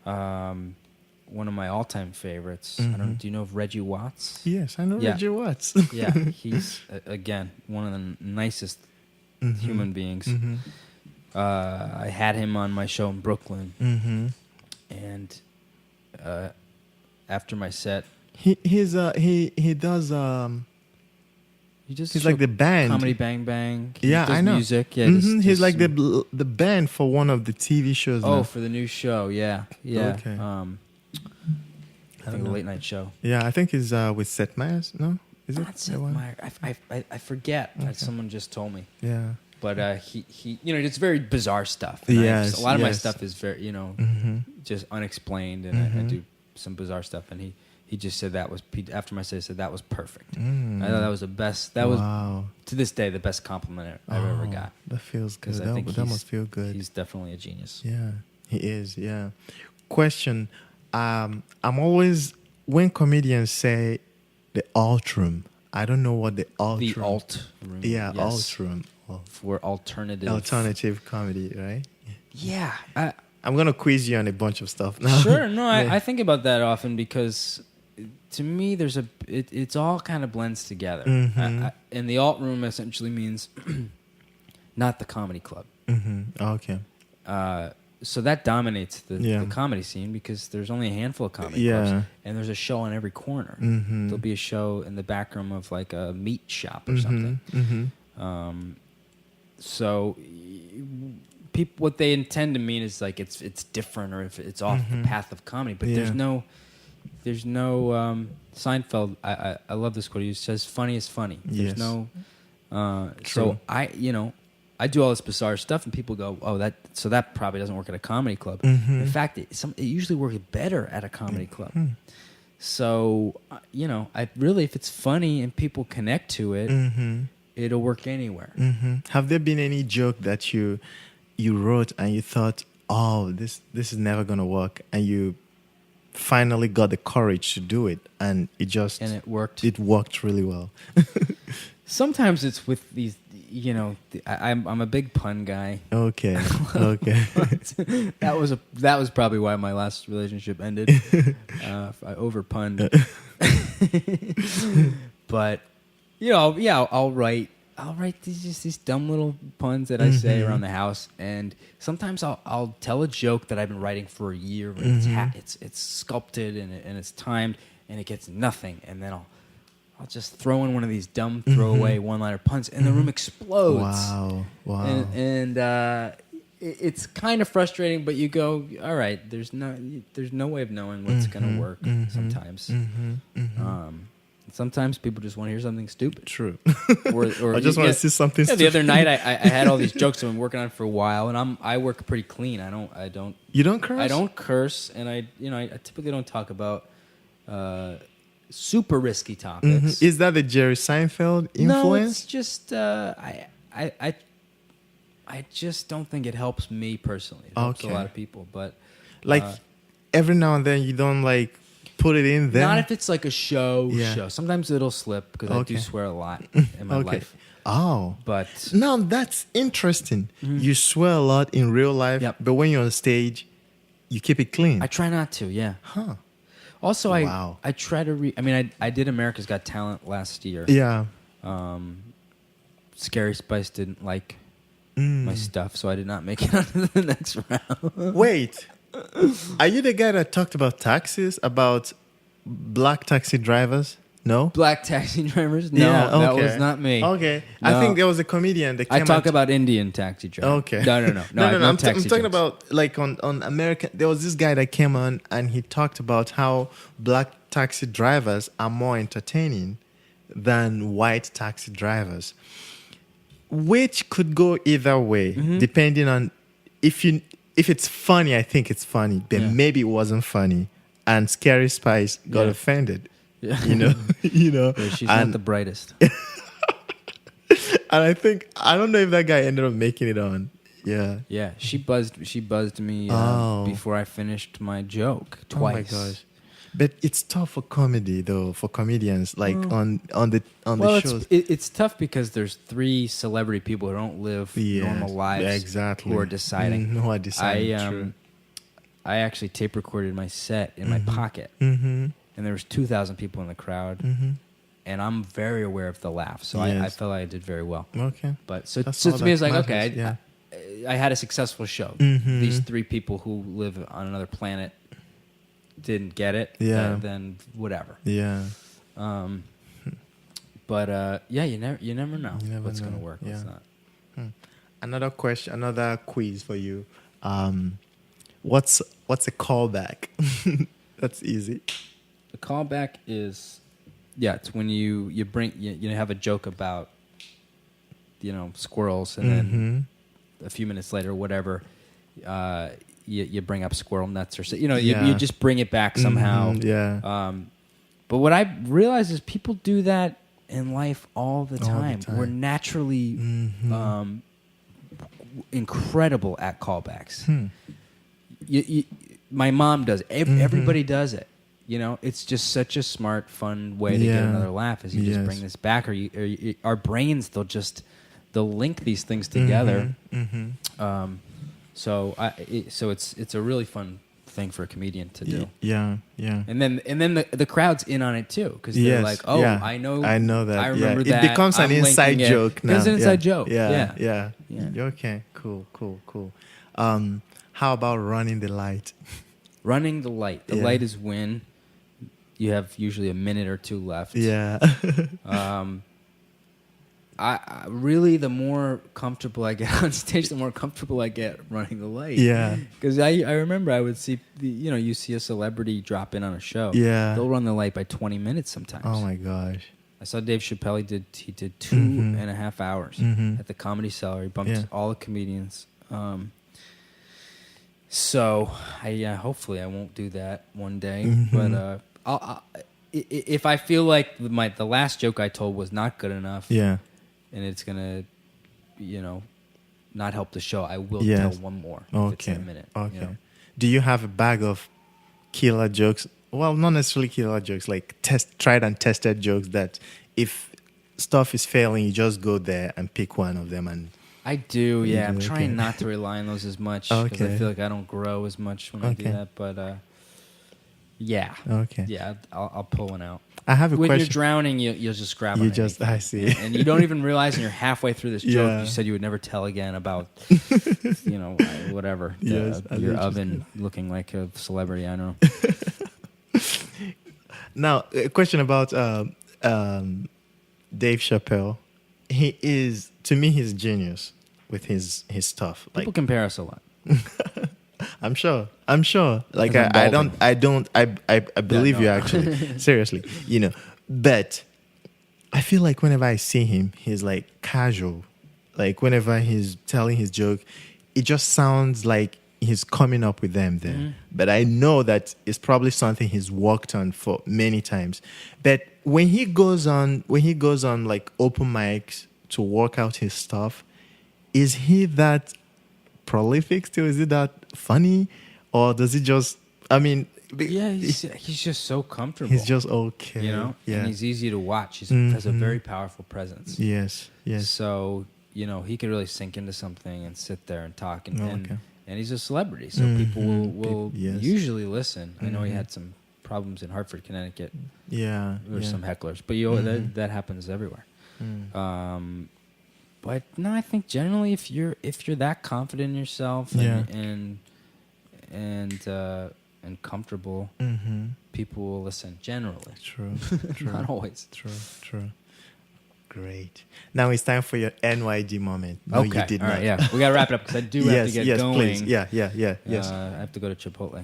One of my all-time favorites. I don't know. Do you know of Reggie Watts? Yes, I know Reggie Watts. Yeah, he's again one of the nicest human beings. I had him on my show in Brooklyn, and after my set, he does he's like the band Comedy Bang Bang. He yeah, does I know music. Yeah, he's like the band for one of the TV shows. Oh, now. for the new show, yeah. Okay. I think the late night show. Yeah, I think he's with Seth Meyers. No, is it? Not Seth Meyers. I forget. Someone just told me. Yeah. But he it's very bizarre stuff. Yes, a lot of my stuff is very just unexplained, and I do some bizarre stuff. And he just said after my set, he said that was perfect. I thought that was the best. That was to this day the best compliment I've ever got. That feels good. I think that must feel good. He's definitely a genius. Yeah, he is. Yeah. Question. I'm always, when comedians say the alt room, I don't know what the alt room. The alt room. Yeah, yes. alt room. For alternative comedy, right? Yeah. I'm going to quiz you on a bunch of stuff now. Sure. No, I think about that often because to me it's all kind of blends together. And the alt room essentially means not the comedy club. Okay. So that dominates the comedy scene because there's only a handful of comedy clubs, and there's a show on every corner. There'll be a show in the back room of like a meat shop or something. So people, what they intend to mean is like it's different, or if it's off the path of comedy. But there's no Seinfeld. I love this quote. He says, "Funny is funny." There's no. So I do all this bizarre stuff, and people go, "Oh, that probably doesn't work at a comedy club." In fact, it usually works better at a comedy club. So, I really, if it's funny and people connect to it, it'll work anywhere. Have there been any joke that you wrote and you thought, "Oh, this is never gonna work," and you finally got the courage to do it, and it worked. It worked really well. Sometimes it's with these. I'm a big pun guy. Okay. That was probably why my last relationship ended. I over punned. But I'll write these dumb little puns that I say around the house, and sometimes I'll tell a joke that I've been writing for a year. And it's sculpted and it's timed, and it gets nothing, and then I'll just throw in one of these dumb throwaway one-liner puns, and the room explodes. Wow. And it's kind of frustrating, but you go, all right. There's no way of knowing what's going to work sometimes. Sometimes people just want to hear something stupid. True. Or I just want to see something stupid. The other night I had all these jokes I've been working on for a while, and I work pretty clean. I don't. You don't curse? I don't curse, and I typically don't talk about super risky topics. Is that the Jerry Seinfeld influence? No, it's just I just don't think it helps me personally. It helps a lot of people, but every now and then you don't put it in there. Not if it's like a show. Sometimes it'll slip because I do swear a lot in my life. Oh, but now that's interesting. You swear a lot in real life, but when you're on stage, you keep it clean. I try not to. Yeah. Huh. Also, I try to I did America's Got Talent last year. Yeah. Scary Spice didn't like my stuff, so I did not make it onto the next round. Wait, are you the guy that talked about taxis, about black taxi drivers? No. Black taxi drivers? No, Yeah, that okay. was not me. Okay. No. I think there was a comedian that I came talk out. about Indian taxi drivers. Okay. No. I'm taxi talking jokes. about like on American. There was this guy that came on and he talked about how black taxi drivers are more entertaining than white taxi drivers, which could go either way depending on if it's funny. I think it's funny, but Yeah. maybe it wasn't funny, and Scary Spice got Yeah. offended. Yeah. You know. Yeah, she's not And- the brightest. And I don't know if that guy ended up making it on. Yeah. Yeah, she buzzed me Oh. before I finished my joke twice. Oh my gosh. But it's tough for comedy though, for comedians like on the shows. It's tough because there's 3 celebrity people who don't live Yes, normal lives, exactly. who are deciding. Who are deciding? True. I actually tape recorded my set in my pocket, Mm-hmm. and there was 2,000 people in the crowd, and I'm very aware of the laugh, so I Yes. felt I did very well. Okay. But so That's all to me, it's that like matters, okay, yeah. I had a successful show. Mhm. These 3 people who live on another planet didn't get it. Yeah. Then whatever. Yeah. But yeah, you never know You never what's know. gonna work. What's Yeah. not. Another quiz for you. What's a callback? That's easy. The callback is, it's when you have a joke about, squirrels, and then a few minutes later, whatever, you bring up squirrel nuts or so. You Yeah. just bring it back somehow. Yeah. But what I realize is people do that in life all the time. time. We're naturally incredible at callbacks. My mom does. Everybody does it. It's just such a smart, fun way to get Yeah. another laugh. Is you just Yes. bring this back, or our brains they'll link these things together. So it's a really fun thing for a comedian to do. Yeah. And then the crowd's in on it too, because they're Yes, like, oh, yeah. I know that. I remember yeah. that. It becomes an I'm linking inside it. joke now. It's an inside joke. Yeah. Yeah. Okay. Cool. How about running the light? Running the light. The Yeah. light is when you have usually a minute or 2 left. Yeah. I really, the more comfortable I get on stage, the more comfortable I get running the light. Yeah. Because I remember I would see, you see a celebrity drop in on a show. Yeah. They'll run the light by 20 minutes sometimes. Oh my gosh. I saw Dave Chappelle. He did 2.5 hours at the Comedy Cellar. He bumped Yeah. all the comedians. So hopefully I won't do that one day. But if I feel like the last joke I told was not good enough, Yeah. and it's gonna, not help the show, I will Yes. tell one more. If it's in a minute. Okay. Do you have a bag of killer jokes? Well, not necessarily killer jokes, like tried and tested jokes that if stuff is failing, you just go there and pick one of them. And I do, yeah. I'm Okay. trying not to rely on those as much because I Okay. feel like I don't grow as much when I do Okay. that. But yeah, okay. yeah, I'll pull one out. I have a When question. you're drowning, you'll just grab. You on just- anything. I see. and you don't even realize, and you're halfway through this joke. Yeah. You said you would never tell again about, whatever. Yes, your allegedly. oven looking like a celebrity. I don't know. Now, a question about Dave Chappelle. To me, he's genius with his stuff. People compare us a lot. I'm sure. Like And I'm I believe no. you actually. Seriously, But I feel like whenever I see him, he's like casual. Like whenever he's telling his joke, it just sounds like he's coming up with them there. But I know that it's probably something he's worked on for many times. But when he goes on like open mics to work out his stuff, is he that prolific still? Is it that funny? Or does he just, Yeah, he's just so comfortable. he's just okay. Yeah. And he's easy to watch. He has a very powerful presence. Yes. So, he can really sink into something and sit there and talk. And, Okay. and he's a celebrity, so people will Yes. usually listen. I know he had some problems in Hartford, Connecticut. Yeah. There were some hecklers, but that happens everywhere. But no, I think generally if you're that confident in yourself and comfortable, people will listen. Generally, True. not always. True. Great. Now it's time for your NYD moment. No, Okay. you did All not. right. Yeah, we gotta wrap it up because I do have to get going. Please. Yeah. Yes. I have to go to Chipotle.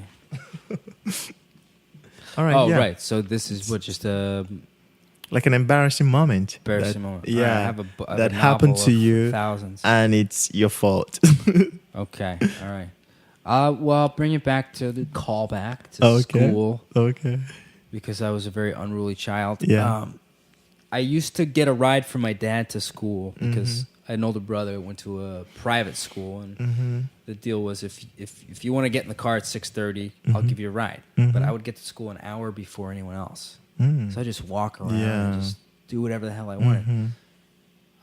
All right. Oh, yeah. right. So this is what just a Like an embarrassing moment. embarrassing moment. Yeah. All right, I have a that novel happened to of you, Thousands. and it's your fault. Okay. All right. Well, I'll bring it back to the callback to Okay. school Okay. because I was a very unruly child. Yeah. I used to get a ride from my dad to school because Mm-hmm. I had an older brother who went to a private school, and Mm-hmm. the deal was if you want to get in the car at 6:30, I'll give you a ride. Mhm. But I would get to school an hour before anyone else, Mm. so I just walk around Yeah. and just do whatever the hell I wanted. Mhm.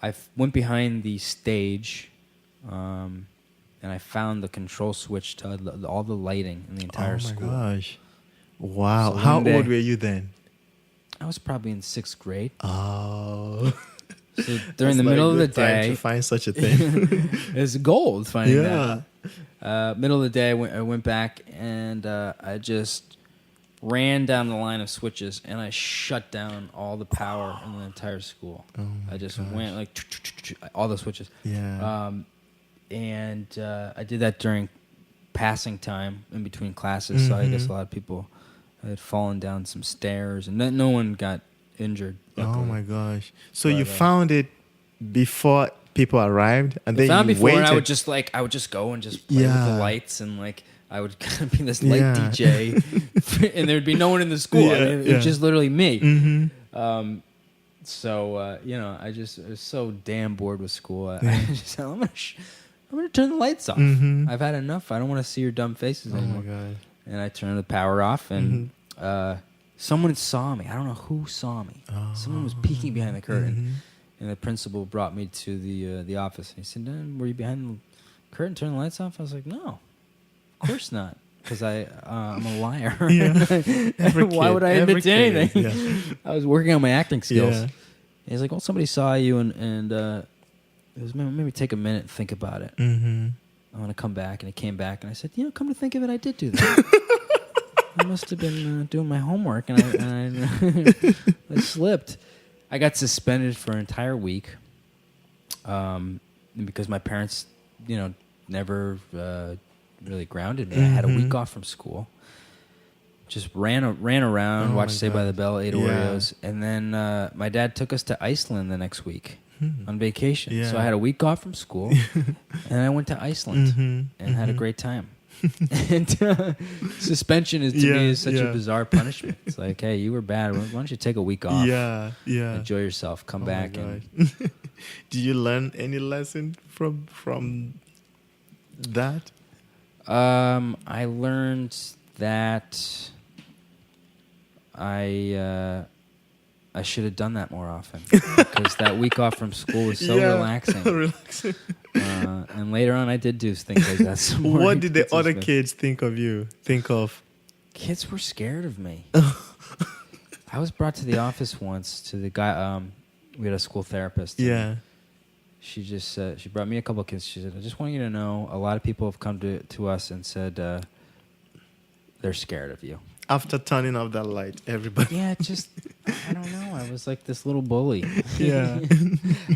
I went behind the stage, and I found the control switch to all the lighting in the entire Oh my school. gosh. Wow. So How one day- old were you then? I was probably in 6th grade. Oh. So during the middle of the day, to find such a thing. it's gold finding Yeah. that. Middle of the day, I went back and I just ran down the line of switches and I shut down all the power in the entire school. Oh my I just gosh. went like all the switches. Yeah. And I did that during passing time in between classes. So I guess Mhm. a lot of people had fallen down some stairs, and no one got injured. Oh luckily. my gosh. So you But, found it before people arrived, and then Found you before, waited. and I would just go and just play with Yeah. the lights, and like I would kind of be this light Yeah. DJ, and there'd be no one in the school. I Yeah, mean, it yeah. was just literally me. Mm-hmm. So I was so damn bored with school. I just said, I'm gonna turn the lights off. Mhm. I've had enough. I don't want to see your dumb faces Oh anymore. my god. And I turned the power off, and someone saw me. I don't know who saw me. Someone was peeking behind the curtain, and the principal brought me to the office. And he said, "Were you behind the curtain, turning the lights off?" I was like, "No, of course not, because I'm a liar. Why would I admit to anything?" Yeah. I was working on my acting skills. Yeah. And he's like, "Well, somebody saw you, and it was maybe take a minute and think about it. Mm-hmm. I want to come back." And he came back, and I said, "Come to think of it, I did do that. I must have been doing my homework, and I slipped." I got suspended for an entire week because my parents, never really grounded me. I had a week off from school. Just ran around, Oh watched my Saved by the God. Bell, ate Yeah. Oreos, and then my dad took us to Iceland the next week on vacation. Yeah. So I had a week off from school, and I went to Iceland and had a great time. And suspension to me is such a bizarre punishment. It's like, hey, you were bad. Why don't you take a week off? Yeah. Enjoy yourself. Come Oh my back and God. Did you learn any lesson from that? I learned that I should have done that more often because that week off from school was so relaxing. Relaxing. And later on, I did do things like that. some more. What did the It's other just- kids think of you? Think of? Kids were scared of me. I was brought to the office once to the guy. We had a school therapist. and Yeah. She just she brought me a couple of kids. She said, "I just want you to know, a lot of people have come to us and said they're scared of you." After turning off that light, everybody. Yeah, I don't know. I was like this little bully. Yeah.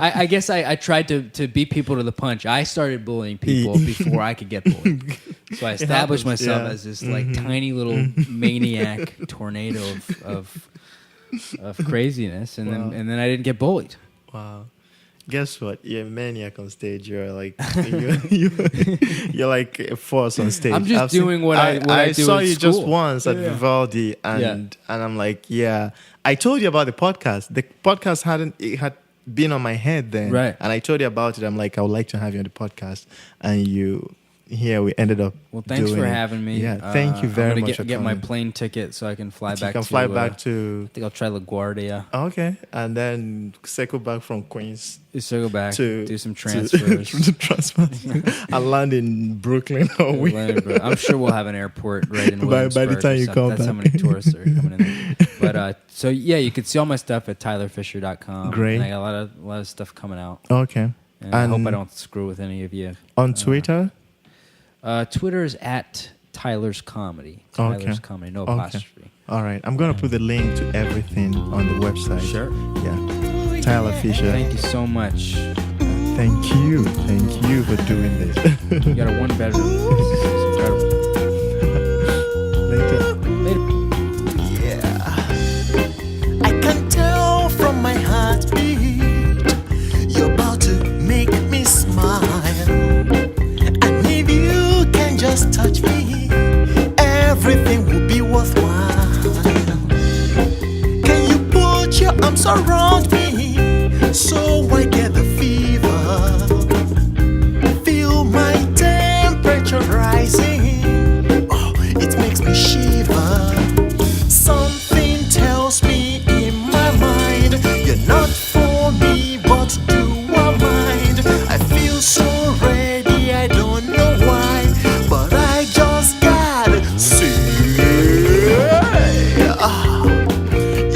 I guess I tried to beat people to the punch. I started bullying people before I could get bullied. So I established happens, myself yeah. as this like tiny little maniac tornado of craziness, and Wow. then I didn't get bullied. Wow. Guess what? You're a maniac on stage. You're like you're like a force on stage. I'm just doing what I do saw at you just school. once at Yeah. Vivaldi, and I'm like, yeah. I told you about the podcast. The podcast had been on my head then, Right. And I told you about it. I'm like, I would like to have you on the podcast, and we ended up. Well, thanks doing for it. having me. Yeah, thank you very I'm gonna much for get my coming. plane ticket so I can fly You back. can to, fly back I to. think I'll try LaGuardia. Okay, and then circle back from Queens So go back, to do some to- transfers. to transfers. I land in Brooklyn. I'm sure we'll have an airport right in By the Williamsburg. time or you something. come That's how back. many tourists are coming in there. But so yeah, you can see all my stuff at tylerfisher.com. Great. And I got a lot of stuff coming out. Okay. And I hope And- I don't screw with any of you. On Twitter? Twitter is at Tyler's Comedy. Okay. Tyler's Comedy, no Okay. apostrophe. All right. I'm going to put the link to everything on the website. Sure. Yeah. Tyler Fischer. Thank you so much. Thank you. Thank you for doing this. You got a one bedroom. This is incredible. Later. Yeah. I can tell from my heartbeat you're about to make me smile. And if you can just touch me, everything will be worthwhile. Can you put your arms around me so I get the fever? Feel my temperature rising. Oh, it makes me shiver. Something tells me in my mind you're not for me, but do I mind? I feel so ready, I don't know why, but I just gotta see.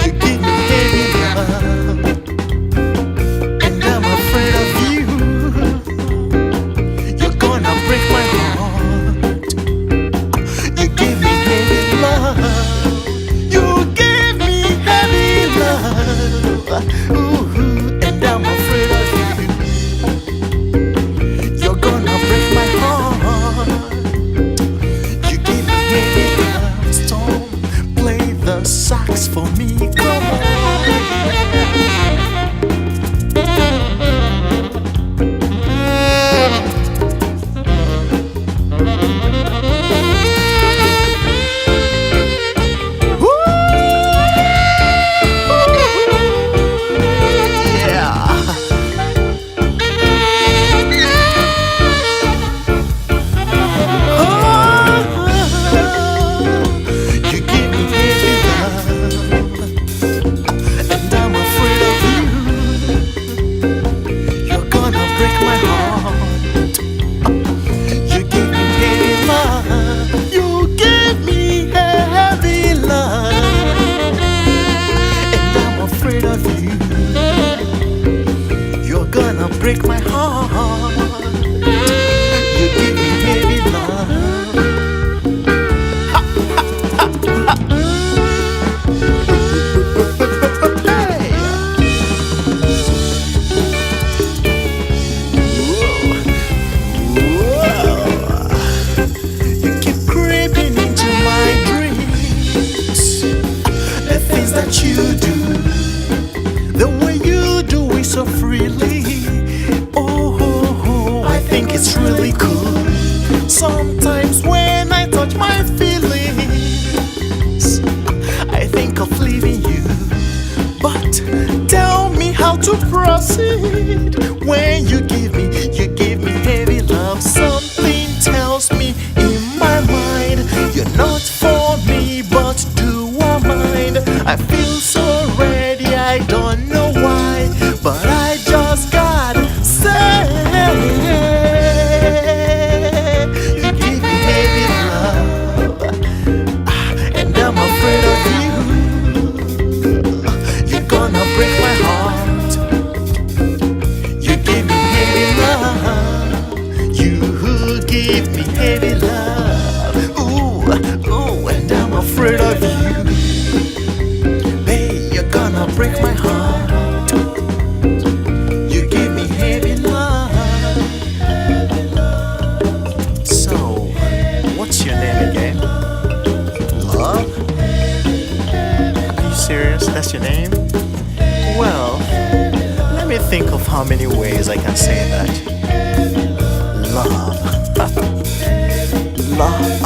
You give me heavy love, and I'm afraid of you. You're gonna break my heart. You give me heavy love. You give me heavy love. Ooh, and I'm afraid of you. You're gonna break my heart. You give me heavy love. Storm, play the sax for me. Come on. You give me heavy love, and I'm afraid of you. You're gonna break my heart. You give me heavy love. You give me heavy love, and I'm afraid of you. You're gonna break my heart. You give me heavy love. You keep creeping into my dreams. The things that you do, the way you do it so freely. Oh, I think it's really cool. Sometimes when I touch my feelings, I think of leaving you. But tell me how to proceed. When you give me heavy love. Something tells me in my mind you're not for me, but do I mind? I feel so ready, I don't know why, but I just gotta say. You give me heavy love, and I'm afraid of you. You're gonna break my heart. You give me heavy love. You give me heavy love. Ooh, and I'm afraid of you. Hey, you're gonna break my heart. You give me heavy love. So, what's your name again? Love? Are you serious? That's your name? Well, let me think of how many ways I can say that. Love. Love.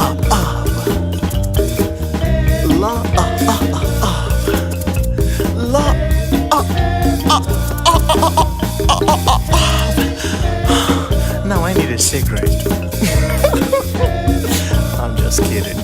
Love. Now I need a cigarette. I'm just kidding.